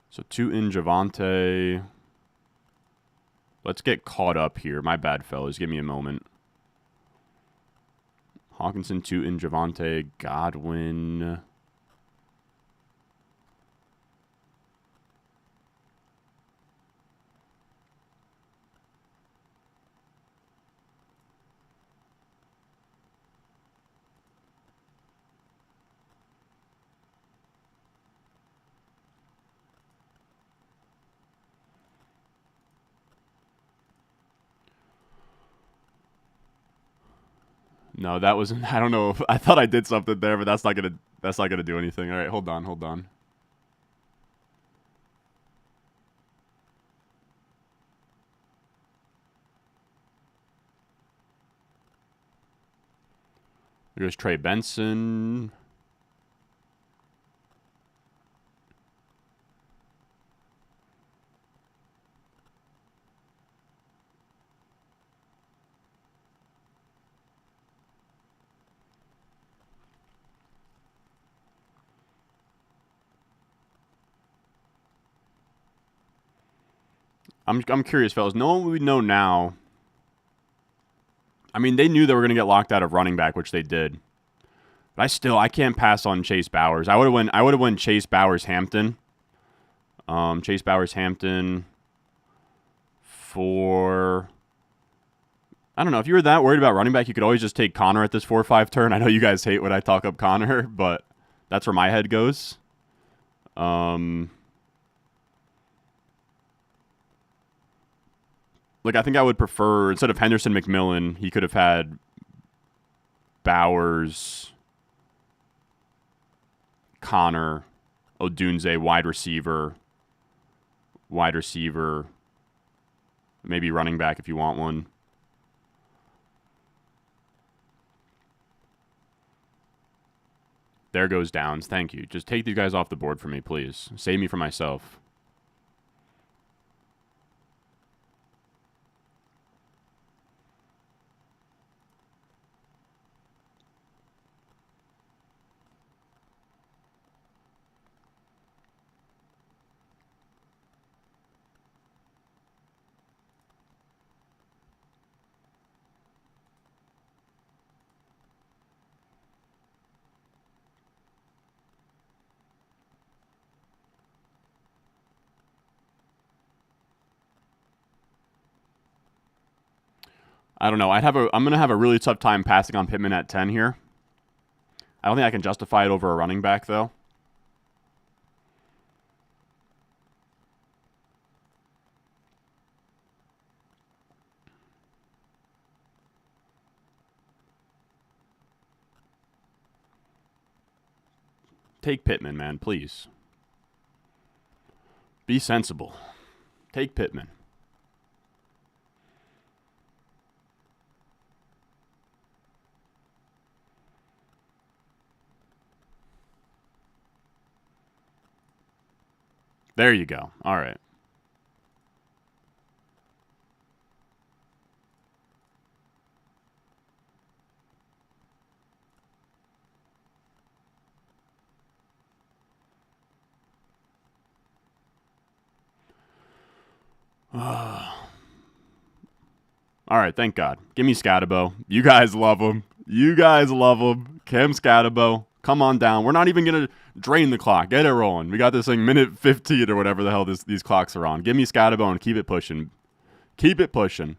A: So Tootin, Javonte. Let's get caught up here. My bad, fellas. Give me a moment. Hawkinson, Tootin, Javonte, Godwin. No, that wasn't. I don't know. I thought I did something there, but that's not gonna do anything. All right, hold on. There's Trey Benson. I'm curious, fellas. Knowing what we know now, I mean, they knew they were going to get locked out of running back, which they did. But I can't pass on Chase Bowers. I would have went Chase Bowers Hampton. Chase Bowers Hampton for, I don't know, if you were that worried about running back, you could always just take Connor at this 4-5 turn. I know you guys hate when I talk up Connor, but that's where my head goes. Like, I think I would prefer, instead of Henderson McMillan, he could have had Bowers, Connor, Odunze, wide receiver, maybe running back if you want one. There goes Downs. Thank you. Just take these guys off the board for me, please. Save me from myself. I don't know. I'm going to have a really tough time passing on Pittman at 10 here. I don't think I can justify it over a running back, though. Take Pittman, man, please. Be sensible. Take Pittman. There you go. All right. All right, thank God. Give me Scatabo. You guys love him. You guys love him. Cam Scatabo, come on down. We're not even going to drain the clock. Get it rolling. We got this thing minute 15 or whatever the hell these clocks are on. Give me Scatabo and keep it pushing. Keep it pushing.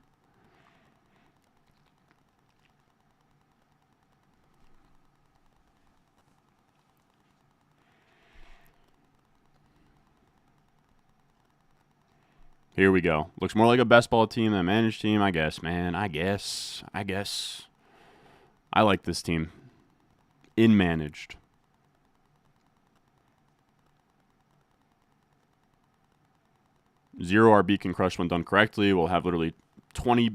A: Here we go. Looks more like a best ball team than a managed team, I guess, man. I guess. I like this team. In managed. Zero RB can crush when done correctly. We'll have literally 20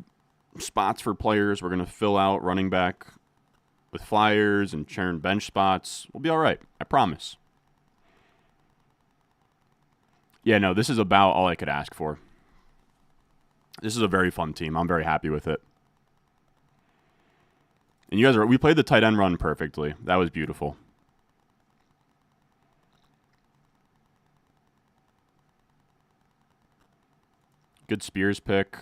A: spots for players. We're going to fill out running back with flyers and sharing bench spots. We'll be all right. I promise. Yeah, no, this is about all I could ask for. This is a very fun team. I'm very happy with it. And you guys we played the tight end run perfectly. That was beautiful. Good Spears pick.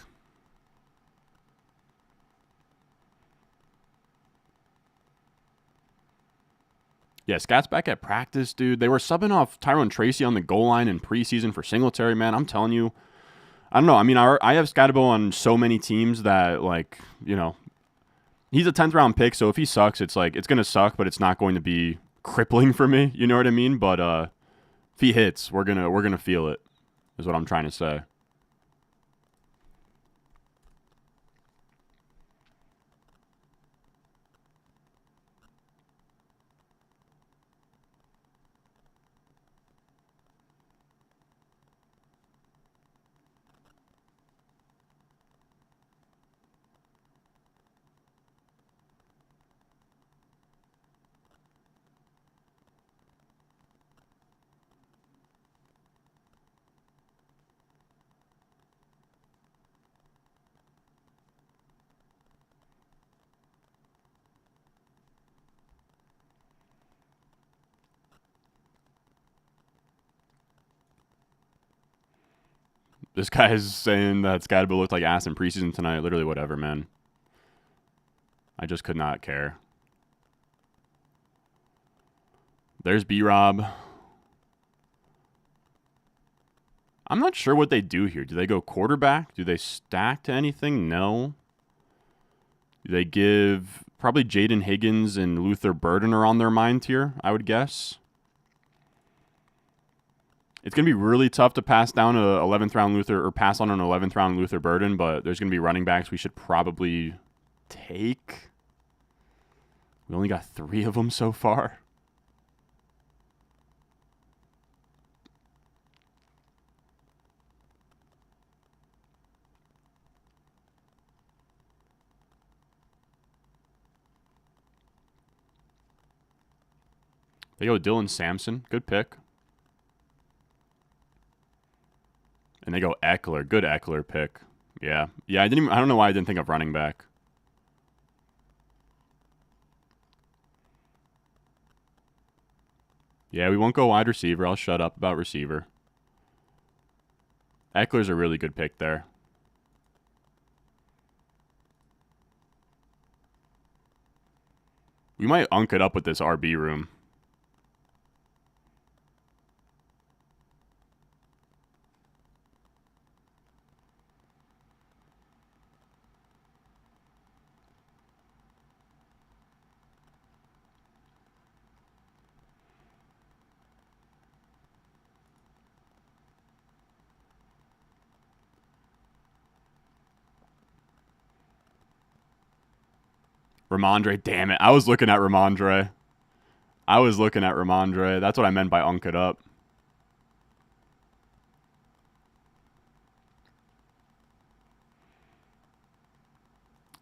A: Yeah, Scat's back at practice, dude. They were subbing off Tyrone Tracy on the goal line in preseason for Singletary, man. I'm telling you. I don't know. I mean, I have Scatabo on so many teams that, like, you know, he's a 10th round pick, so if he sucks, it's like, it's going to suck, but it's not going to be crippling for me. You know what I mean? But if he hits, we're gonna feel it, is what I'm trying to say. This guy is saying that Scatabo looked like ass in preseason tonight. Literally whatever, man. I just could not care. There's B-Rob. I'm not sure what they do here. Do they go quarterback? Do they stack to anything? No. Do they give... Probably Jaden Higgins and Luther Burden are on their mind here, I would guess. It's going to be really tough to pass down a 11th round Luther, or pass on an 11th round Luther Burden, but there's going to be running backs we should probably take. We only got 3 of them so far. They go Dylan Sampson. Good pick. And they go Eckler. Good Eckler pick. Yeah. Yeah, I don't know why I didn't think of running back. Yeah, we won't go wide receiver. I'll shut up about receiver. Eckler's a really good pick there. We might unk it up with this RB room. Ramondre, damn it. I was looking at Ramondre. I was looking at Ramondre. That's what I meant by unk it up.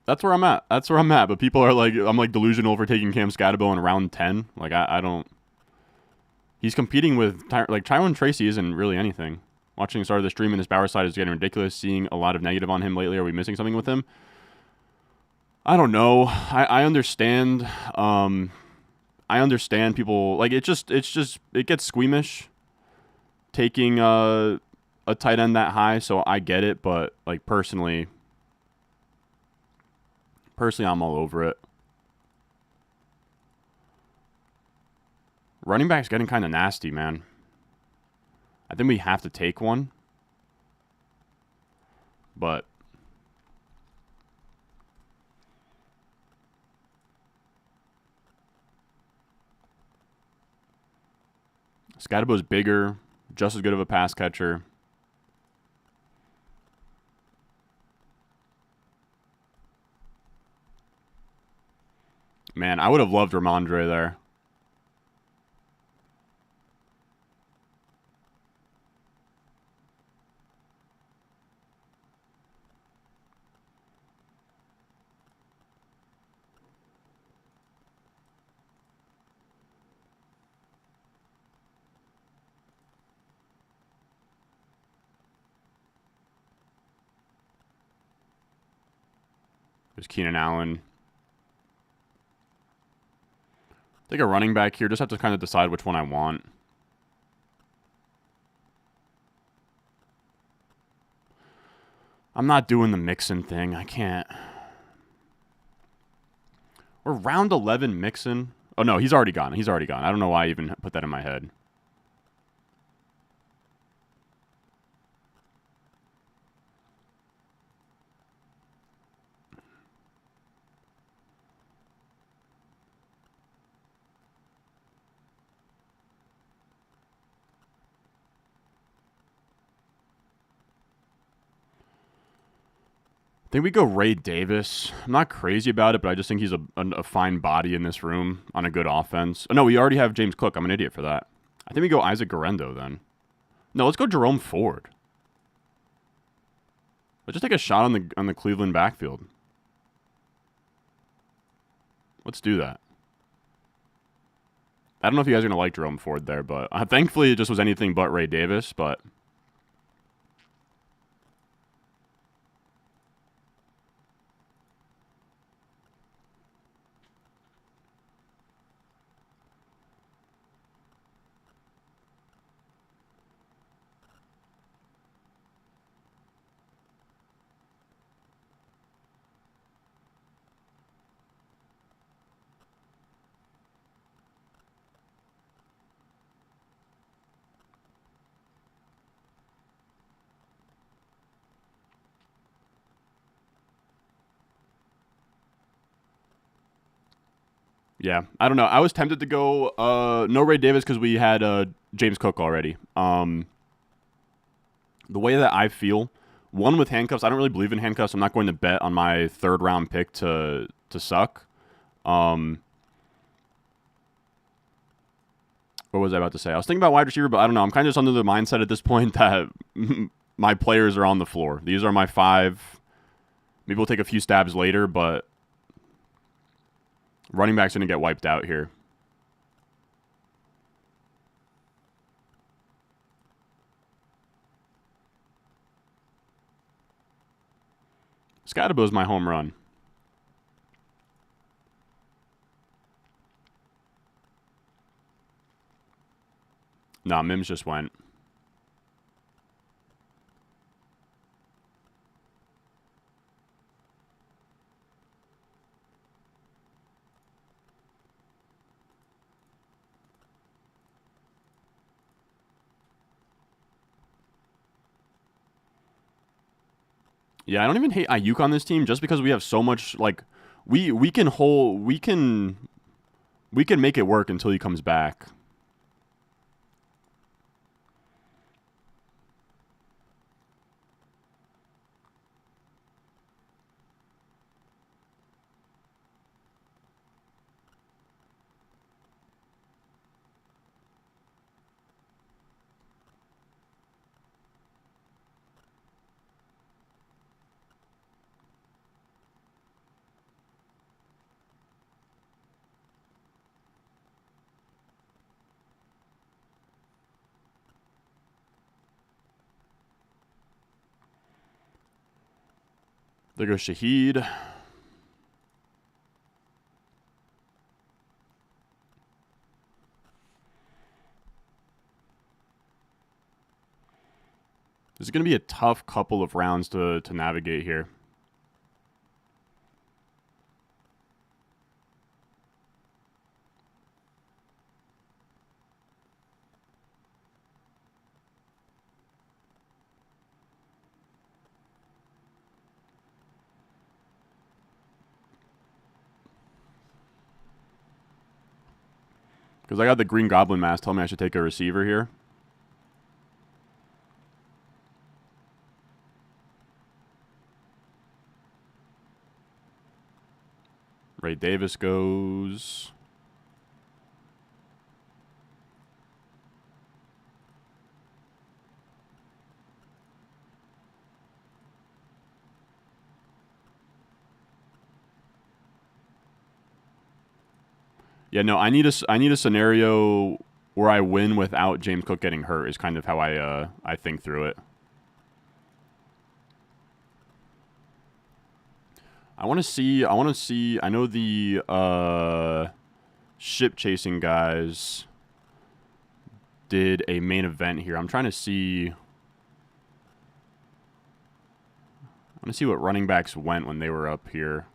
A: That's where I'm at. That's where I'm at. But people are like, I'm like delusional for taking Cam Scatterbill in round 10. Like, I don't. He's competing with, like, Tyrone Tracy isn't really anything. Watching the start of the stream and his power side is getting ridiculous. Seeing a lot of negative on him lately. Are we missing something with him? I don't know. I understand. I understand people, like, it gets squeamish taking a tight end that high, so I get it, but, like, personally, I'm all over it. Running back's getting kind of nasty, man. I think we have to take one, but Scatterbo's bigger, just as good of a pass catcher. Man, I would have loved Ramondre there. There's Keenan Allen. Take a running back here. Just have to kind of decide which one I want. I'm not doing the Mixon thing. I can't. We're round 11 Mixon. Oh, no, he's already gone. He's already gone. I don't know why I even put that in my head. I think we go Ray Davis. I'm not crazy about it, but I just think he's a fine body in this room on a good offense. Oh, no, we already have James Cook. I'm an idiot for that. I think we go Isaac Garendo then. No, let's go Jerome Ford. Let's just take a shot on the Cleveland backfield. Let's do that. I don't know if you guys are going to like Jerome Ford there, but thankfully it just was anything but Ray Davis, but... Yeah, I don't know. I was tempted to go no Ray Davis because we had James Cook already. The way that I feel, one with handcuffs, I don't really believe in handcuffs. I'm not going to bet on my third round pick to suck. What was I about to say? I was thinking about wide receiver, but I don't know. I'm kind of just under the mindset at this point that my players are on the floor. These are my 5. Maybe we'll take a few stabs later, but running back's going to get wiped out here. Scatterbo's my home run. Nah, Mims just went. Yeah, I don't even hate Ayuk on this team just because we have so much, like, we can make it work until he comes back. There goes Shaheed. This is going to be a tough couple of rounds to navigate here. Because I got the Green Goblin mask telling me I should take a receiver here. Ray Davis goes. Yeah, no, I need a scenario where I win without James Cook getting hurt is kind of how I think through it. I want to see. I know the ship chasing guys did a main event here. I'm trying to see. I want to see what running backs went when they were up here.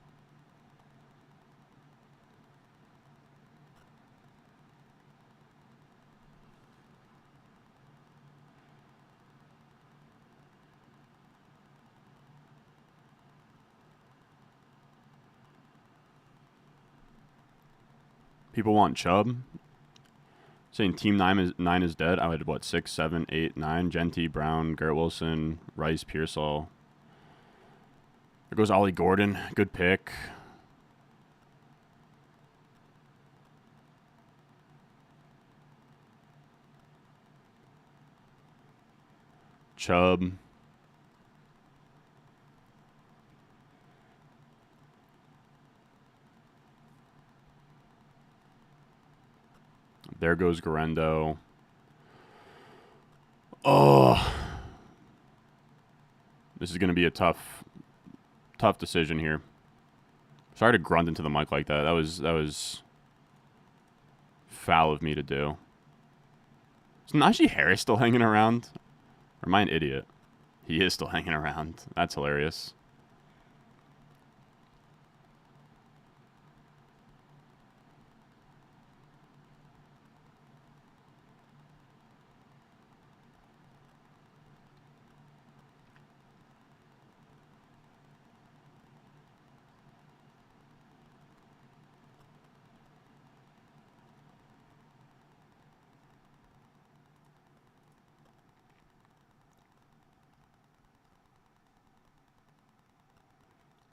A: People want Chubb. Saying Team 9 is dead. I had, what, 6, 7, 8, 9. Genty, Brown, Garrett Wilson, Rice, Pearsall. There goes Ollie Gordon. Good pick. Chubb. There goes Garendo. Oh. This is going to be a tough decision here. Sorry to grunt into the mic like that. That was foul of me to do. Is Najee Harris still hanging around? Or am I an idiot? He is still hanging around. That's hilarious.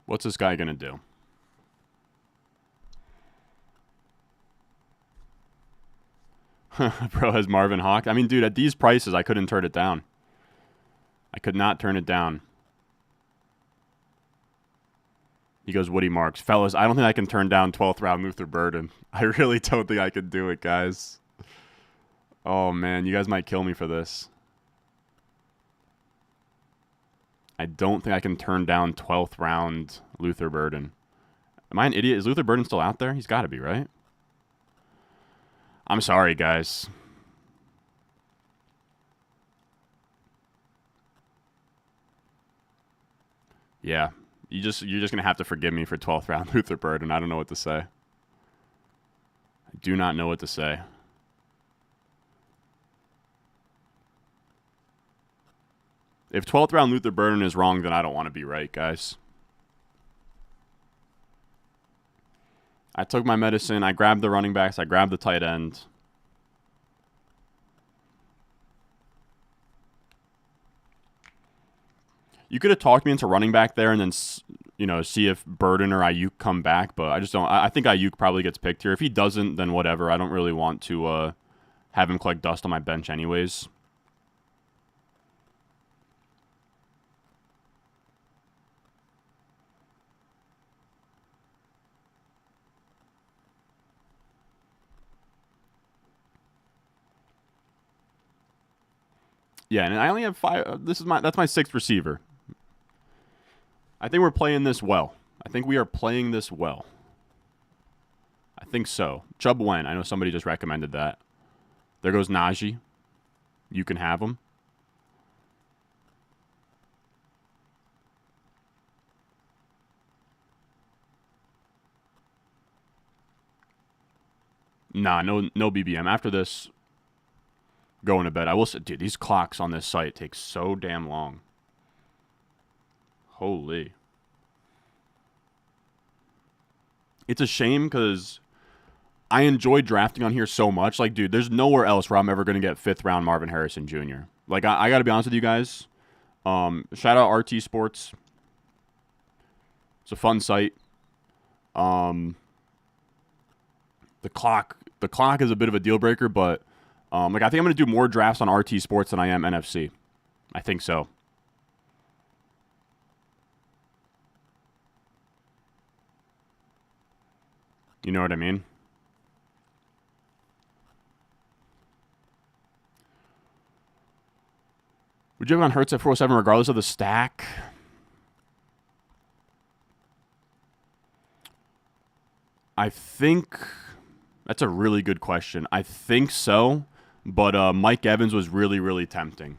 A: What's this guy going to do? Bro has Marvin Hawk. I mean, dude, at these prices, I couldn't turn it down. I could not turn it down. He goes Woody Marks. Fellas, I don't think I can turn down 12th round Luther Burden. I really don't think I could do it, guys. Oh, man. You guys might kill me for this. I don't think I can turn down 12th round Luther Burden. Am I an idiot? Is Luther Burden still out there? He's got to be, right? I'm sorry, guys. Yeah. You're just going to have to forgive me for 12th round Luther Burden. I don't know what to say. I do not know what to say. If 12th round Luther Burden is wrong, then I don't want to be right, guys. I took my medicine. I grabbed the running backs. I grabbed the tight end. You could have talked me into running back there and then, see if Burden or Ayuk come back, but I just don't. I think Ayuk probably gets picked here. If he doesn't, then whatever. I don't really want to have him collect dust on my bench anyways. Yeah, and I only have 5. That's my 6th receiver. I think we're playing this well. I think we are playing this well. I think so. Chubb Wen. I know somebody just recommended that. There goes Najee. You can have him. Nah, no BBM. After this, going to bed. I will say, dude, these clocks on this site take so damn long. Holy. It's a shame because I enjoy drafting on here so much. Like, dude, there's nowhere else where I'm ever going to get 5th round Marvin Harrison Jr. Like, I got to be honest with you guys. Shout out RT Sports. It's a fun site. The clock is a bit of a deal breaker, but like I think I'm going to do more drafts on RT Sports than I am NFC. I think so. You know what I mean? Would you have gone Hurts at 407 regardless of the stack? I think that's a really good question. I think so, but Mike Evans was really, really tempting.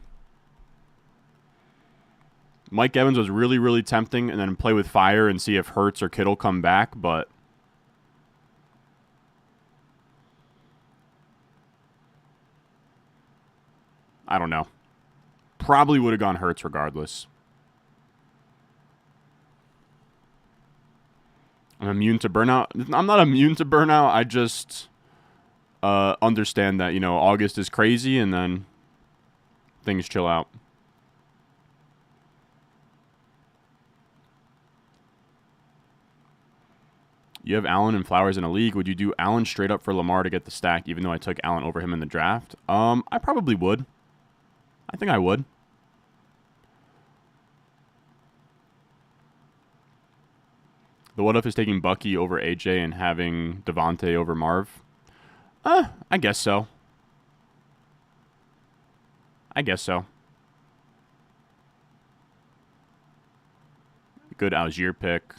A: Mike Evans was really, really tempting, and then play with fire and see if Hurts or Kittle come back, but I don't know. Probably would have gone Hurts regardless. I'm immune to burnout. I'm not immune to burnout. I just understand that, you know, August is crazy and then things chill out. You have Allen and Flowers in a league. Would you do Allen straight up for Lamar to get the stack, even though I took Allen over him in the draft? I probably would. I think I would. The what if is taking Bucky over AJ and having Devontae over Marv? I guess so. I guess so. Good Algier pick.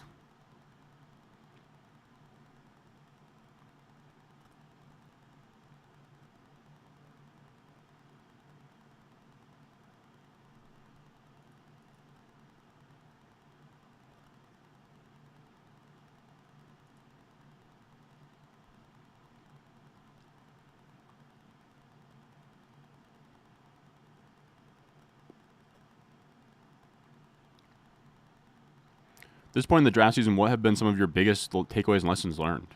A: At this point in the draft season, what have been some of your biggest takeaways and lessons learned?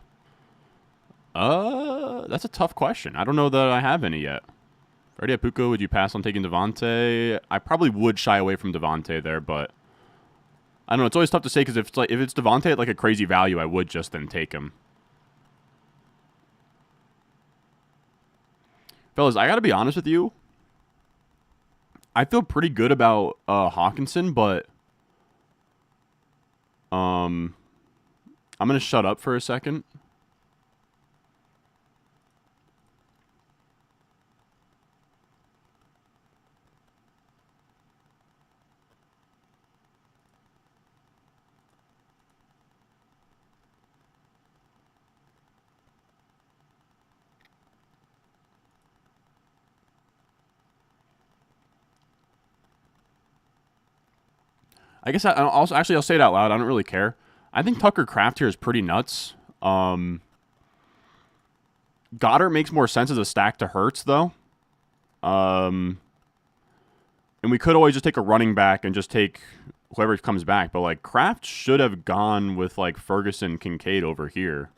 A: That's a tough question. I don't know that I have any yet. Freddie Apuko, would you pass on taking Devontae? I probably would shy away from Devontae there, but I don't know. It's always tough to say because if it's Devontae at like a crazy value, I would just then take him. Fellas, I got to be honest with you. I feel pretty good about Hawkinson, but I'm going to shut up for a second. I guess I'll say it out loud. I don't really care. I think Tucker Kraft here is pretty nuts. Goddard makes more sense as a stack to Hurts, though. And we could always just take a running back and just take whoever comes back. But, like, Kraft should have gone with, like, Ferguson Kincaid over here.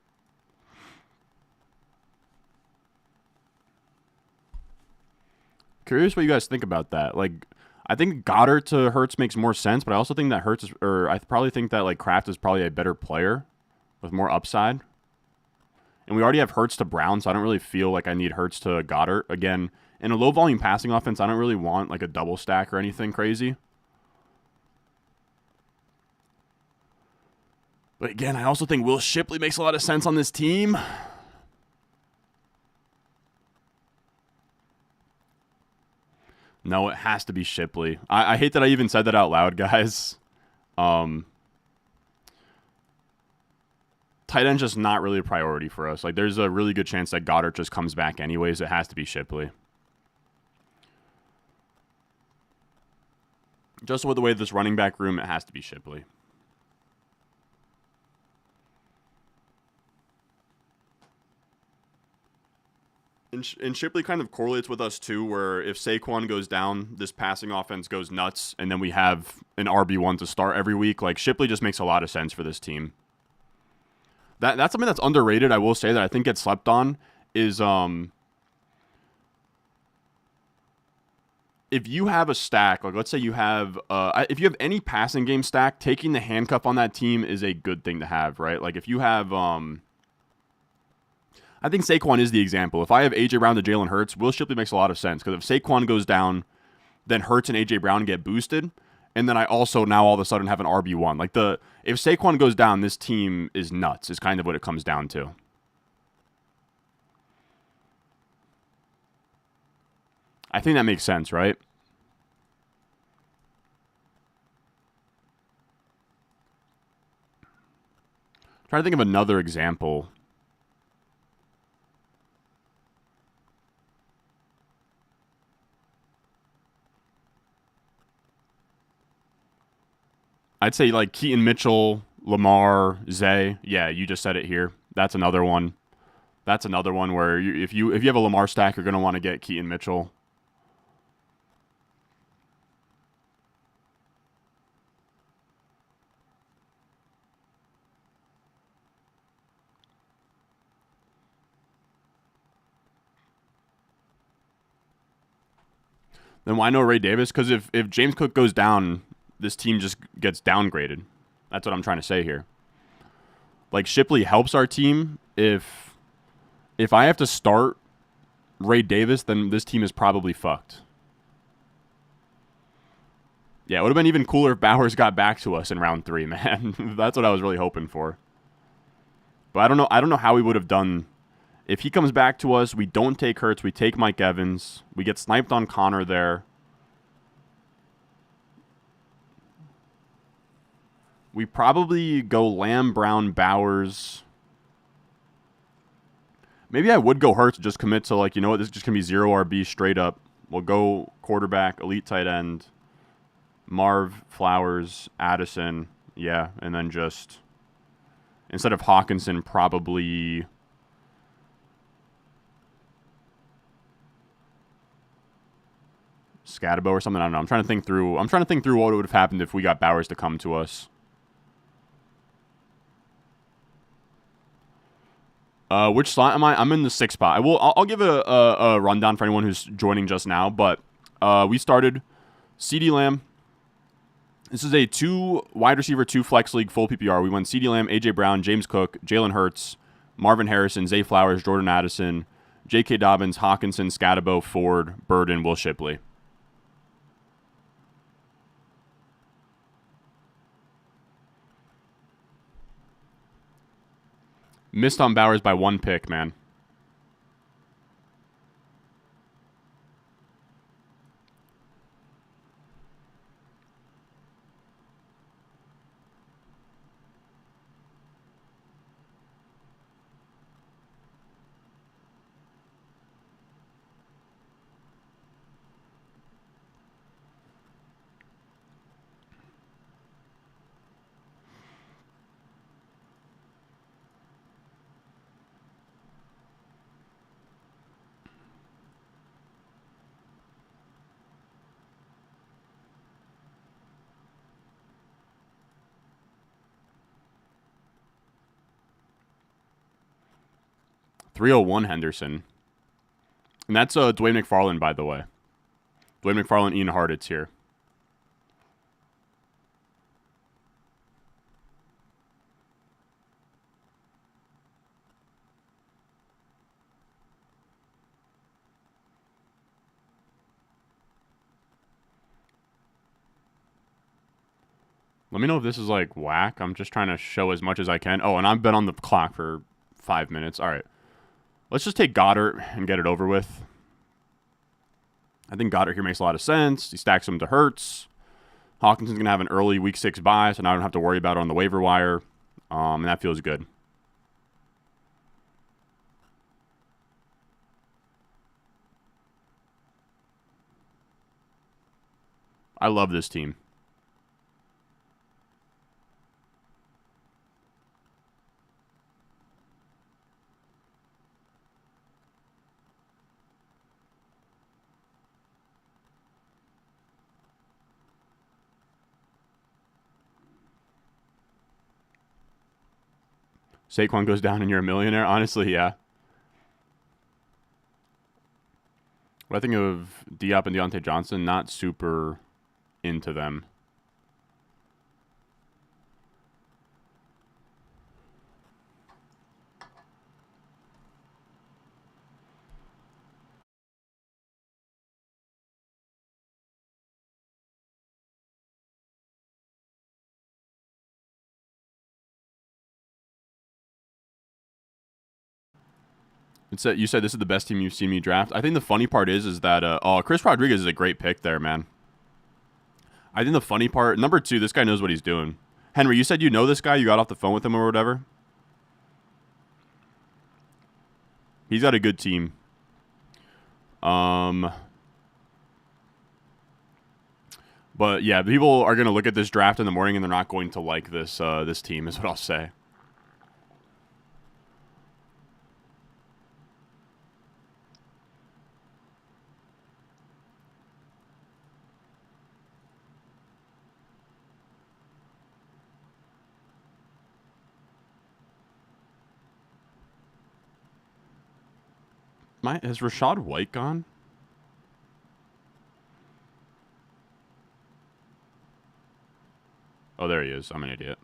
A: Curious what you guys think about that. Like, I think Goddard to Hurts makes more sense, but I also think that I probably think that like Kraft is probably a better player with more upside. And we already have Hurts to Brown, so I don't really feel like I need Hurts to Goddard. Again, in a low volume passing offense, I don't really want like a double stack or anything crazy. But again, I also think Will Shipley makes a lot of sense on this team. No, it has to be Shipley. I hate that I even said that out loud, guys. tight end's just not really a priority for us. Like, there's a really good chance that Goddard just comes back anyways. It has to be Shipley. Just with the way this running back room, it has to be Shipley. And Shipley kind of correlates with us too, where if Saquon goes down, this passing offense goes nuts, and then we have an RB1 to start every week. Like, Shipley just makes a lot of sense for this team. That's something that's underrated, I will say, that I think gets slept on, is if you have a stack, like let's say you have, if you have any passing game stack, taking the handcuff on that team is a good thing to have, right? Like if you have, I think Saquon is the example. If I have A.J. Brown to Jalen Hurts, Will Shipley makes a lot of sense, because if Saquon goes down, then Hurts and A.J. Brown get boosted, and then I also now all of a sudden have an RB1. Like if Saquon goes down, this team is nuts, is kind of what it comes down to. I think that makes sense, right? Trying to think of another example. I'd say like Keaton Mitchell, Lamar, Zay. Yeah, you just said it here. That's another one. That's another one where if you have a Lamar stack, you're going to want to get Keaton Mitchell. Then why no Ray Davis? Because if James Cook goes down, this team just gets downgraded. That's what I'm trying to say here. Like, Shipley helps our team. If I have to start Ray Davis, then this team is probably fucked. Yeah, it would have been even cooler if Bowers got back to us in round 3, man. That's what I was really hoping for. But I don't know how we would have done. If he comes back to us, we don't take Hurts, we take Mike Evans. We get sniped on Connor there. We probably go Lamb, Brown, Bowers. Maybe I would go Hurts, just commit to, like, you know what, this is just going to be 0 RB straight up. We'll go quarterback, elite tight end, Marv, Flowers, Addison. Yeah, and then just, instead of Hawkinson, probably Scatabo or something. I don't know. I'm trying to think through what would have happened if we got Bowers to come to us. Which slot am I? I'm in the 6th spot. I'll give a rundown for anyone who's joining just now. But we started CeeDee Lamb. This is a 2 wide receiver, 2 flex league, full PPR. We went CeeDee Lamb, A.J. Brown, James Cook, Jalen Hurts, Marvin Harrison, Zay Flowers, Jordan Addison, J.K. Dobbins, Hawkinson, Scatabo, Ford, Burden, Will Shipley. Missed on Bowers by 1 pick, man. .301 Henderson. And that's Dwayne McFarland, by the way. Dwayne McFarland, Ian Hartitz here. Let me know if this is like whack. I'm just trying to show as much as I can. Oh, and I've been on the clock for 5 minutes. All right. Let's just take Goddard and get it over with. I think Goddard here makes a lot of sense. He stacks him to Hurts. Hawkinson's going to have an early week 6 bye, so now I don't have to worry about it on the waiver wire. And that feels good. I love this team. Saquon goes down and you're a millionaire. Honestly, yeah. What I think of Diop and Deontay Johnson, not super into them. You said this is the best team you've seen me draft. I think the funny part is that Chris Rodriguez is a great pick there, man. I think the funny part, number 2, this guy knows what he's doing. Henry, you said you know this guy. You got off the phone with him or whatever. He's got a good team. But yeah, people are gonna look at this draft in the morning and they're not going to like this this team, is what I'll say. Has Rashad White gone? Oh, there he is. I'm an idiot.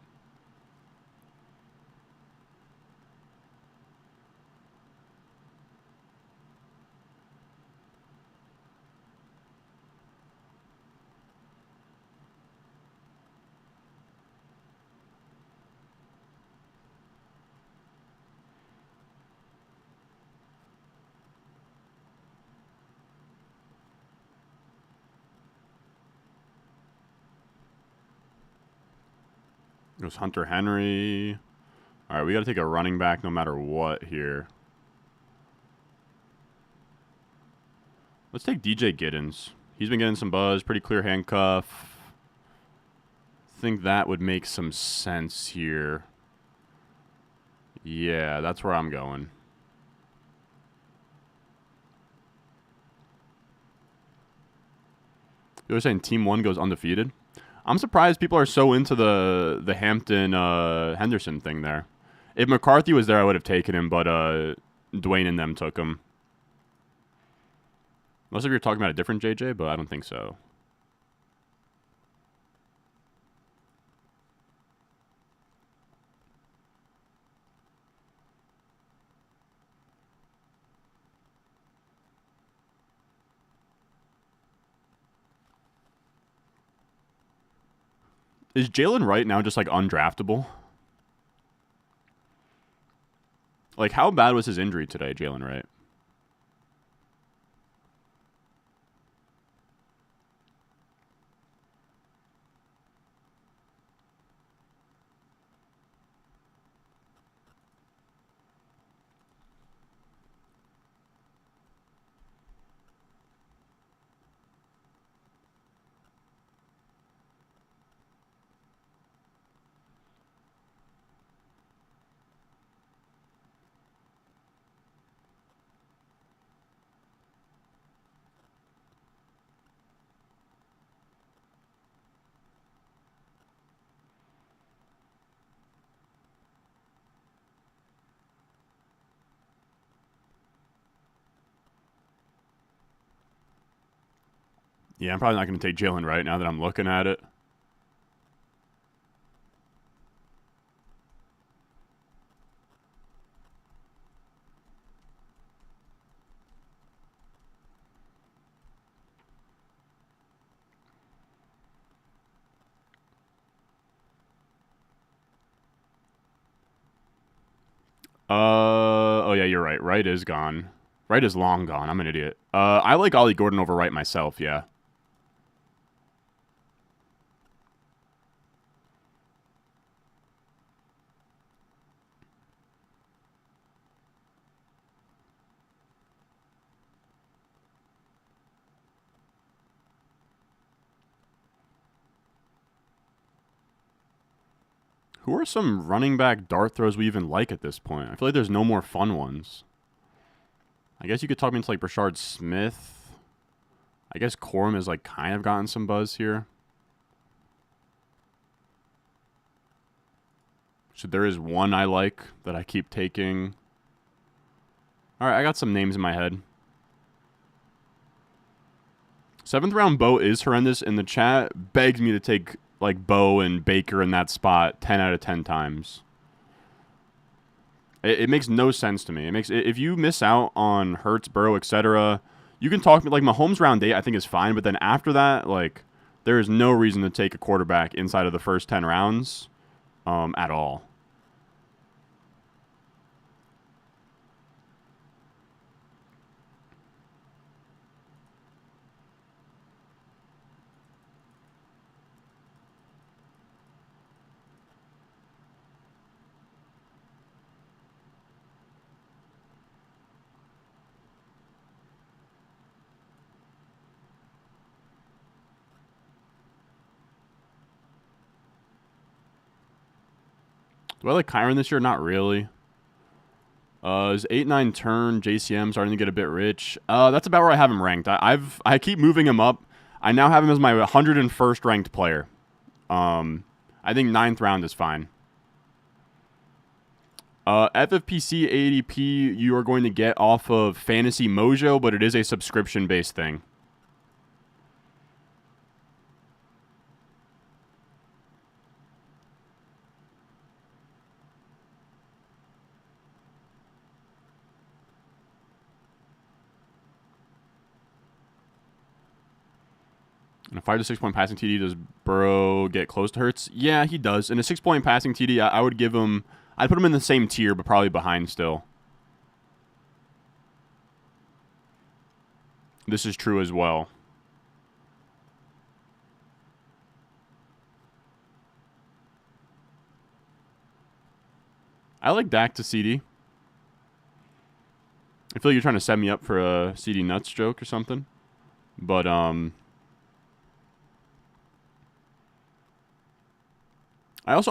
A: It was Hunter Henry. All right, we got to take a running back no matter what here. Let's take DJ Giddens. He's been getting some buzz. Pretty clear handcuff. I think that would make some sense here. Yeah, that's where I'm going. You were saying Team 1 goes undefeated? I'm surprised people are so into the Hampton Henderson thing there. If McCarthy was there, I would have taken him, but Dwayne and them took him. Unless if you're talking about a different JJ, but I don't think so. Is Jalen Wright now just like undraftable? Like, how bad was his injury today, Jalen Wright? Yeah, I'm probably not going to take Jalen Wright now that I'm looking at it. Oh yeah, you're right. Wright is gone. Wright is long gone. I'm an idiot. I like Ollie Gordon over Wright myself, yeah. Who are some running back dart throws we even like at this point? I feel like there's no more fun ones. I guess you could talk me into like Brashard Smith. I guess Corum has like kind of gotten some buzz here. So there is one I like that I keep taking. All right, I got some names in my head. 7th round Bo is horrendous, and the chat begs me to take like Bo and Baker in that spot 10 out of 10 times. It makes no sense to me. If you miss out on Hurts, Burrow, etc., you can talk like Mahomes round 8 I think is fine, but then after that, like there is no reason to take a quarterback inside of the first 10 rounds at all. Do I like Kyron this year? Not really. Is 8-9 turn JCM starting to get a bit rich? That's about where I have him ranked. I keep moving him up. I now have him as my 101st ranked player. I think 9th round is fine. FFPC ADP you are going to get off of Fantasy Mojo, but it is a subscription-based thing. And a 5 to 6 point passing TD, does Burrow get close to Hurts? Yeah, he does. In a 6 point passing TD, I would give him, I'd put him in the same tier, but probably behind still. This is true as well. I like Dak to CD. I feel like you're trying to set me up for a CD nuts joke or something. But, I'm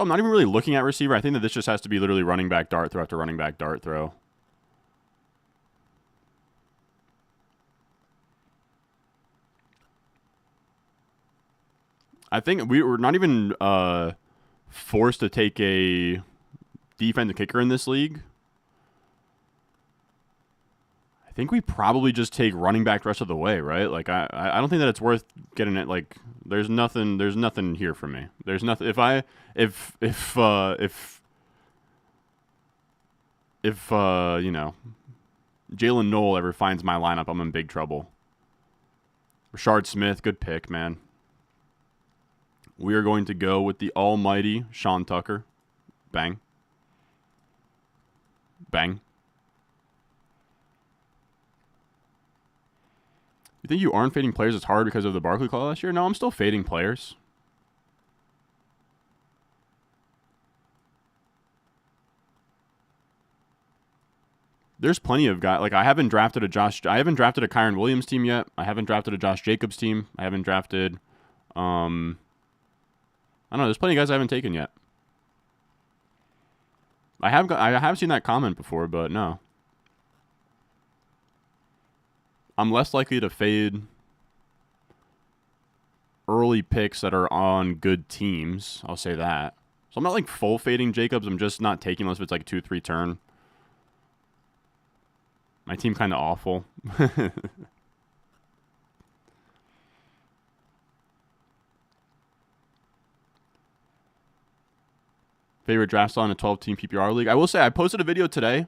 A: not even really looking at receiver. I think that this just has to be literally running back dart throw after running back dart throw. I think we were not even forced to take a defensive kicker in this league. I think we probably just take running back the rest of the way, right? Like I don't think that it's worth getting it. Like there's nothing here for me. There's nothing. If you know, Jalen Noel ever finds my lineup, I'm in big trouble. Rashard Smith, good pick, man. We are going to go with the almighty Sean Tucker. Bang. Bang. You think you aren't fading players as hard because of the Barkley call last year? No, I'm still fading players. There's plenty of guys. Like I haven't drafted a Kyron Williams team yet. I haven't drafted a Josh Jacobs team. I haven't drafted I don't know, there's plenty of guys I haven't taken yet. I have seen that comment before, but no. I'm less likely to fade early picks that are on good teams. I'll say that. So I'm not like full fading Jacobs. I'm just not taking unless it's like a 2-3 turn. My team kind of awful. Favorite draft slot in a 12-team PPR league? I will say I posted a video today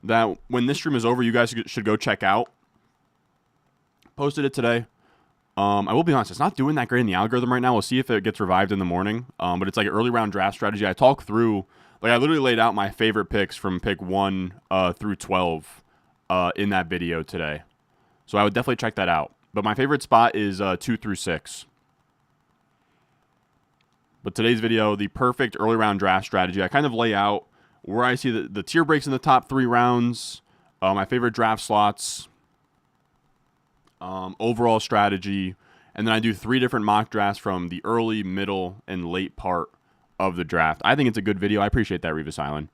A: that when this stream is over, you guys should go check out. Posted it today. I will be honest, it's not doing that great in the algorithm right now. We'll see if it gets revived in the morning. But it's like an early round draft strategy. I talk through, like I literally laid out my favorite picks from pick 1 through 12 in that video today. So I would definitely check that out. But my favorite spot is 2 through 6. But today's video, the perfect early round draft strategy. I kind of lay out where I see the tier breaks in the top 3 rounds, my favorite draft slots, overall strategy, and then I do 3 different mock drafts from the early, middle, and late part of the draft. I think it's a good video. I appreciate that, Revis Island.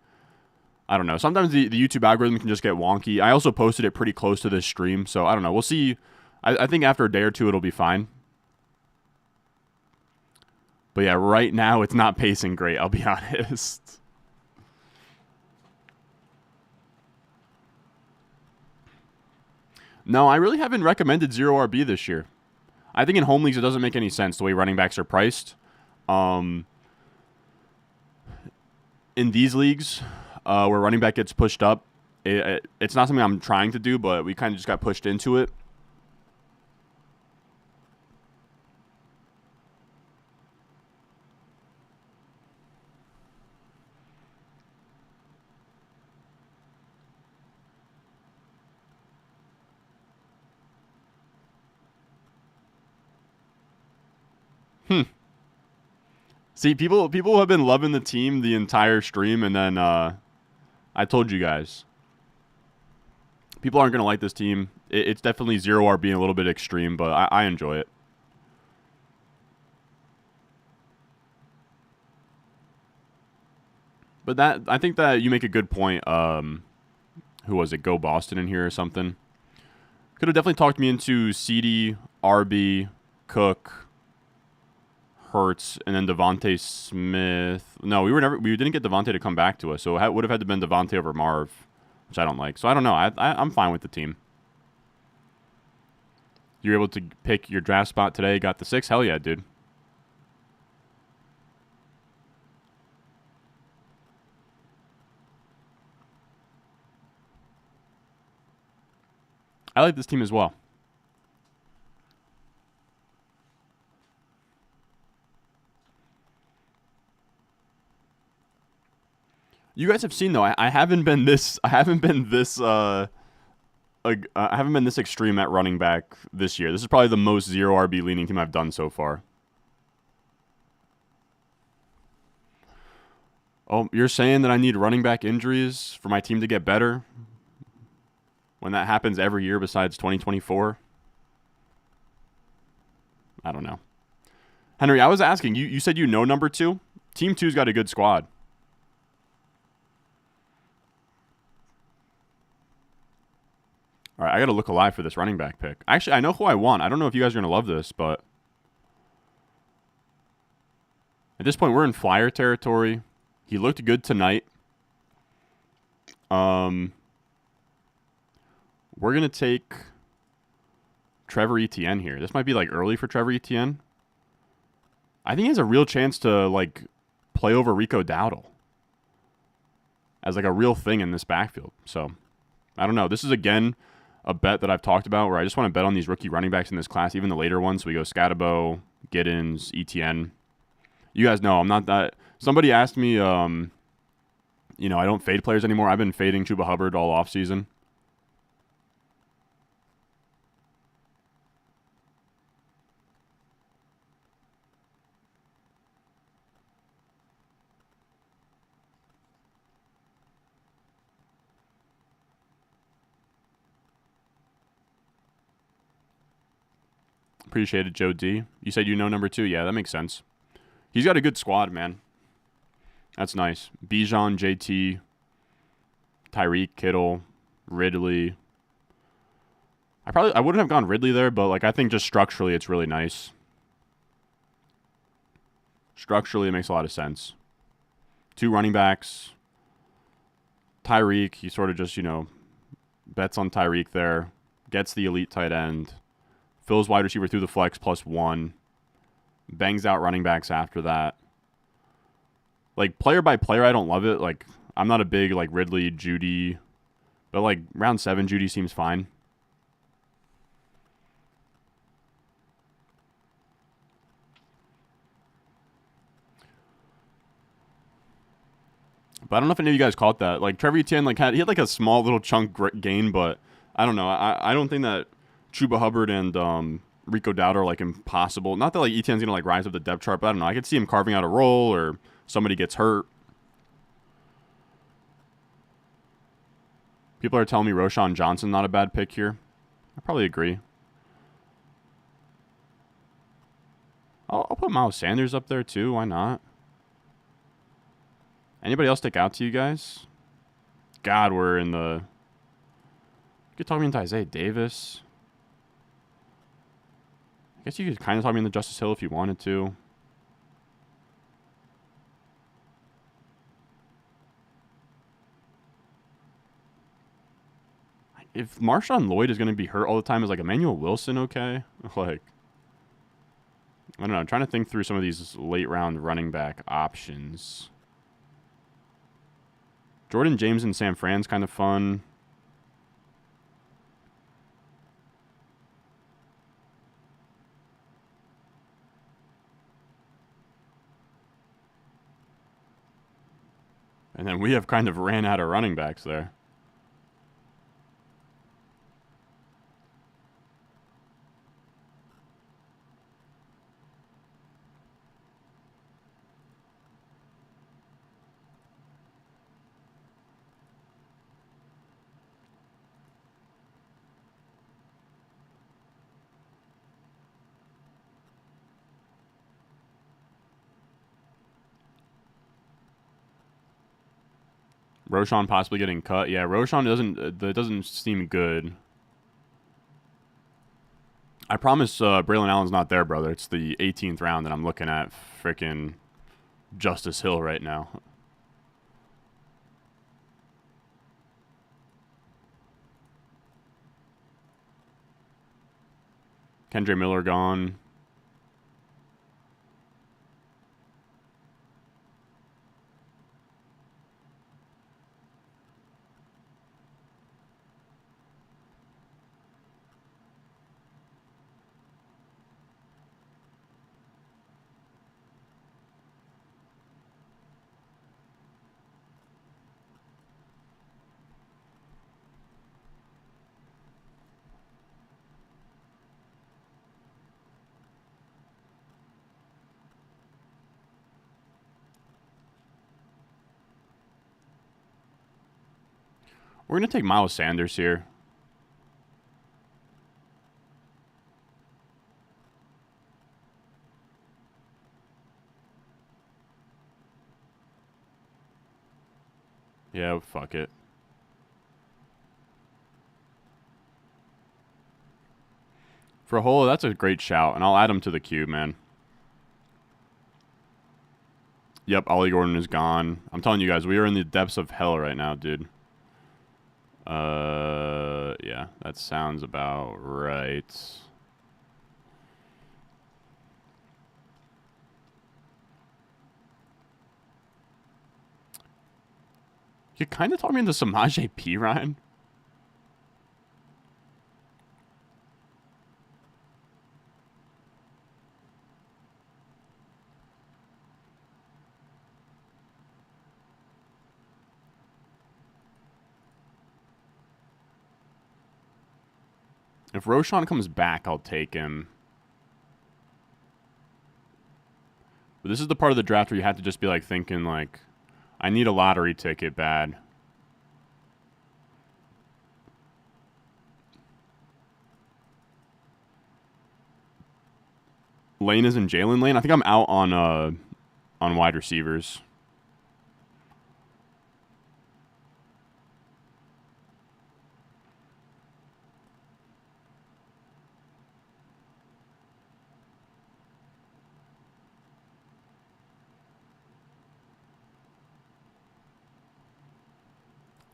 A: I don't know. Sometimes the YouTube algorithm can just get wonky. I also posted it pretty close to this stream, so I don't know. We'll see. I think after a day or two, it'll be fine. But yeah, right now, it's not pacing great, I'll be honest. No, I really haven't recommended 0RB this year. I think in home leagues, it doesn't make any sense the way running backs are priced. In these leagues, where running back gets pushed up, it's not something I'm trying to do, but we kind of just got pushed into it. See, people have been loving the team the entire stream, and then I told you guys. People aren't going to like this team. It's definitely 0R being a little bit extreme, but I enjoy it. But I think that you make a good point. Who was it? Go Boston in here or something. Could have definitely talked me into CD, RB, Cook, Hurts, and then Devontae Smith. No, we didn't get Devontae to come back to us, so it would have had to been Devontae over Marv, which I don't like. So I don't know. I'm fine with the team. You're able to pick your draft spot today. Got the 6. Hell yeah, dude. I like this team as well. You guys have seen though, I haven't been this extreme at running back this year. This is probably the most 0RB leaning team I've done so far. Oh, you're saying that I need running back injuries for my team to get better? When that happens every year besides 2024? I don't know. Henry, I was asking, you said you know number 2? Team 2's got a good squad. All right, I got to look alive for this running back pick. Actually, I know who I want. I don't know if you guys are going to love this, but at this point, we're in flyer territory. He looked good tonight. We're going to take Trevor Etienne here. This might be like early for Trevor Etienne. I think he has a real chance to like play over Rico Dowdle as like a real thing in this backfield. So I don't know. This is again a bet that I've talked about where I just want to bet on these rookie running backs in this class, even the later ones. So we go Scatabo, Giddens, Etienne. You guys know I'm not that. Somebody asked me, I don't fade players anymore. I've been fading Chuba Hubbard all offseason. Appreciate it, Joe D. You said you know number 2. Yeah, that makes sense. He's got a good squad, man. That's nice. Bijan, JT, Tyreek, Kittle, Ridley. I wouldn't have gone Ridley there, but like I think just structurally it's really nice. Structurally, it makes a lot of sense. 2 running backs. Tyreek, he sort of just, bets on Tyreek there. Gets the elite tight end. Fills wide receiver through the flex +1. Bangs out running backs after that. Like, player by player, I don't love it. Like, I'm not a big, like, Ridley, Judy. But, like, round 7, Judy seems fine. But I don't know if any of you guys caught that. Like, Trevor Etienne, like, he had, like, a small little chunk gain, but I don't know. I don't think that Chuba Hubbard and Rico Dowdle are, like, impossible. Not that, like, Etienne's going to, like, rise up the depth chart, but I don't know. I could see him carving out a role or somebody gets hurt. People are telling me Roshan Johnson not a bad pick here. I probably agree. I'll put Miles Sanders up there, too. Why not? Anybody else stick out to you guys? God, we're in the... You could talk me into Isaiah Davis. I guess you could kind of talk me into Justice Hill if you wanted to. If Marshawn Lloyd is going to be hurt all the time, is like Emmanuel Wilson okay? Like, I don't know. I'm trying to think through some of these late round running back options. Jordan James and San Fran's kind of fun. And then we have kind of ran out of running backs there. Roshan possibly getting cut. Yeah, Roshan doesn't seem good. I promise Braylon Allen's not there, brother. It's the 18th round, and I'm looking at freaking Justice Hill right now. Kendre Miller gone. We're going to take Miles Sanders here. Yeah, fuck it. For a hole, that's a great shout, and I'll add him to the queue, man. Yep, Ollie Gordon is gone. I'm telling you guys, we are in the depths of hell right now, dude. Yeah, that sounds about right. You kind of talking me into Samaje Perine. If Roshan comes back, I'll take him. But this is the part of the draft where you have to just be like thinking like, I need a lottery ticket bad. Lane isn't Jalen Lane. I think I'm out on wide receivers.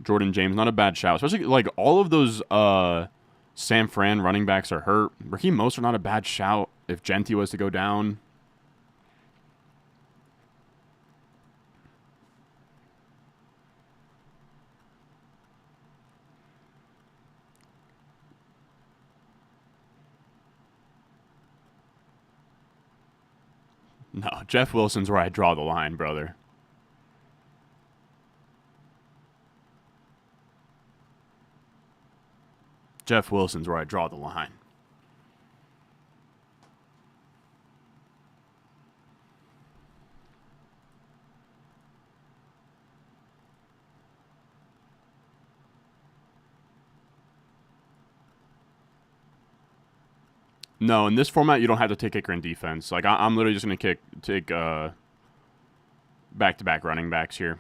A: Jordan James, not a bad shout. Especially, like, all of those San Fran running backs are hurt. Raheem Mostert, not a bad shout if Genty was to go down. No, Jeff Wilson's where I draw the line, brother. Jeff Wilson's where I draw the line. No, in this format, you don't have to take kicker and defense. Like, I'm literally just going to take back-to-back running backs here.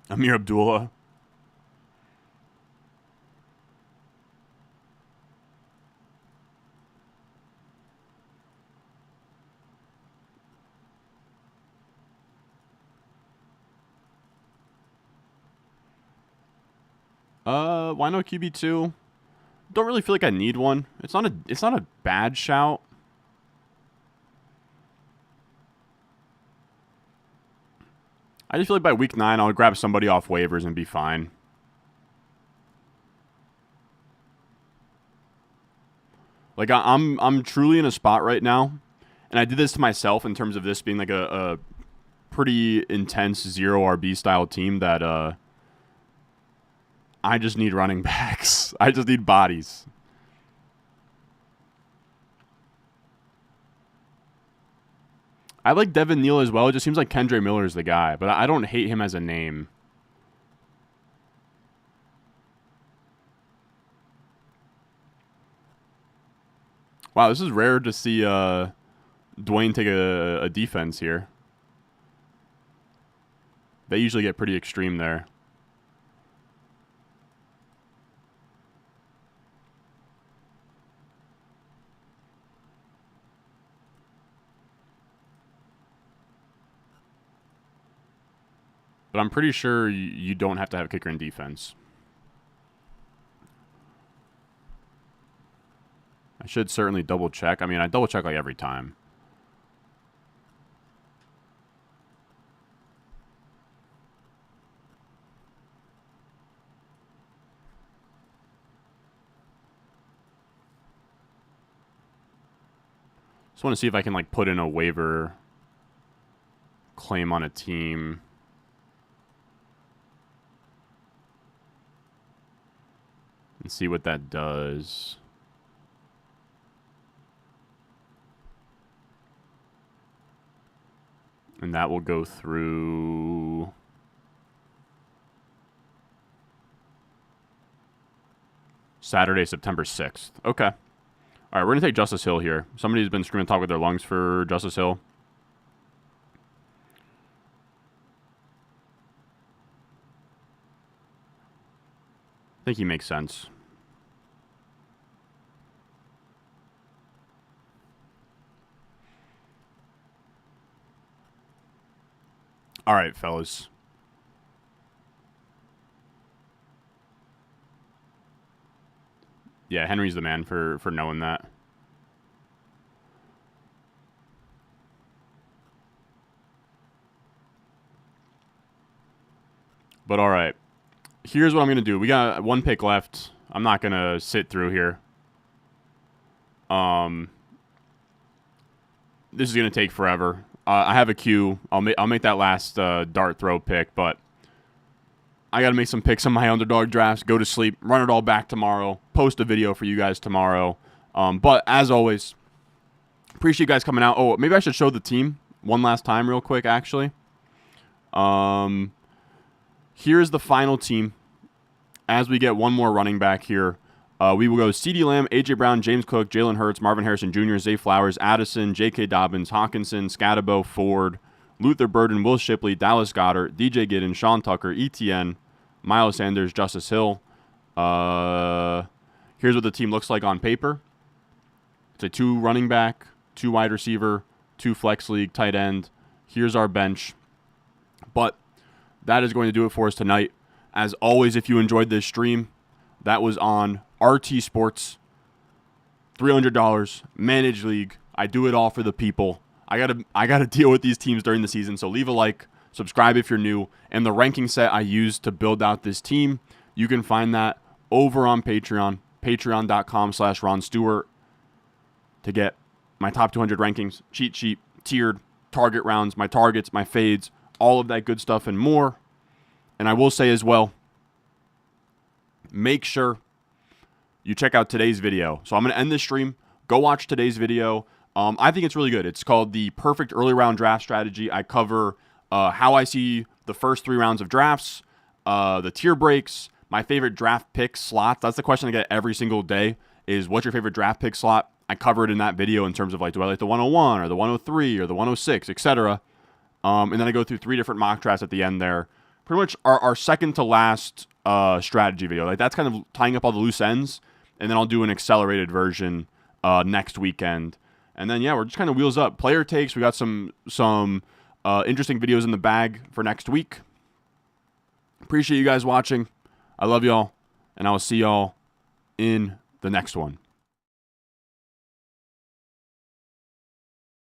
A: Amir Abdullah. Why no QB2? Don't really feel like I need one. It's not a bad shout. I just feel like by week 9 I'll grab somebody off waivers and be fine. Like I'm truly in a spot right now, and I did this to myself in terms of this being like a pretty intense 0 RB style team that I just need running backs. I just need bodies. I like Devin Neal as well. It just seems like Kendre Miller is the guy, but I don't hate him as a name. Wow, this is rare to see Dwayne take a defense here. They usually get pretty extreme there. But I'm pretty sure you don't have to have a kicker in defense. I should certainly double check. I mean, I double check like every time. Just want to see if I can like put in a waiver claim on a team. And see what that does. And that will go through Saturday, September 6th. Okay. All right, we're going to take Justice Hill here. Somebody's been screaming talk with their lungs for Justice Hill. I think he makes sense. All right, fellas. Yeah, Henry's the man for knowing that. But all right. Here's what I'm going to do. We got one pick left. I'm not going to sit through here. This is going to take forever. I have a queue. I'll make that last dart throw pick, but I got to make some picks on my underdog drafts, go to sleep, run it all back tomorrow, post a video for you guys tomorrow. But as always, appreciate you guys coming out. Oh, maybe I should show the team one last time real quick, actually. Here's the final team. As we get one more running back here, we will go CeeDee Lamb, A.J. Brown, James Cook, Jalen Hurts, Marvin Harrison Jr., Zay Flowers, Addison, J.K. Dobbins, Hawkinson, Scatabo, Ford, Luther Burden, Will Shipley, Dallas Goedert, DJ Giddens, Sean Tucker, ETN, Miles Sanders, Justice Hill. Here's what the team looks like on paper. It's a 2 running back, 2 wide receiver, 2 flex league, tight end. Here's our bench. But that is going to do it for us tonight. As always, if you enjoyed this stream, that was on RT Sports. $300, managed league. I do it all for the people. I gotta deal with these teams during the season, so leave a like, subscribe if you're new, and the ranking set I used to build out this team, you can find that over on Patreon, patreon.com/Ron Stewart, to get my top 200 rankings, cheat sheet, tiered, target rounds, my targets, my fades, all of that good stuff and more. And I will say as well, make sure you check out today's video. So I'm going to end this stream. Go watch today's video. I think it's really good. It's called the Perfect Early Round Draft Strategy. I cover how I see the first 3 rounds of drafts, the tier breaks, my favorite draft pick slots. That's the question I get every single day is, what's your favorite draft pick slot? I cover it in that video in terms of like, do I like the 101 or the 103 or the 106, etc. And then I go through 3 different mock drafts at the end there pretty much our second to last strategy video. Like, that's kind of tying up all the loose ends, and then I'll do an accelerated version next weekend. And then, yeah, we're just kind of wheels up. Player takes, we got some interesting videos in the bag for next week. Appreciate you guys watching. I love y'all, and I will see y'all in the next one.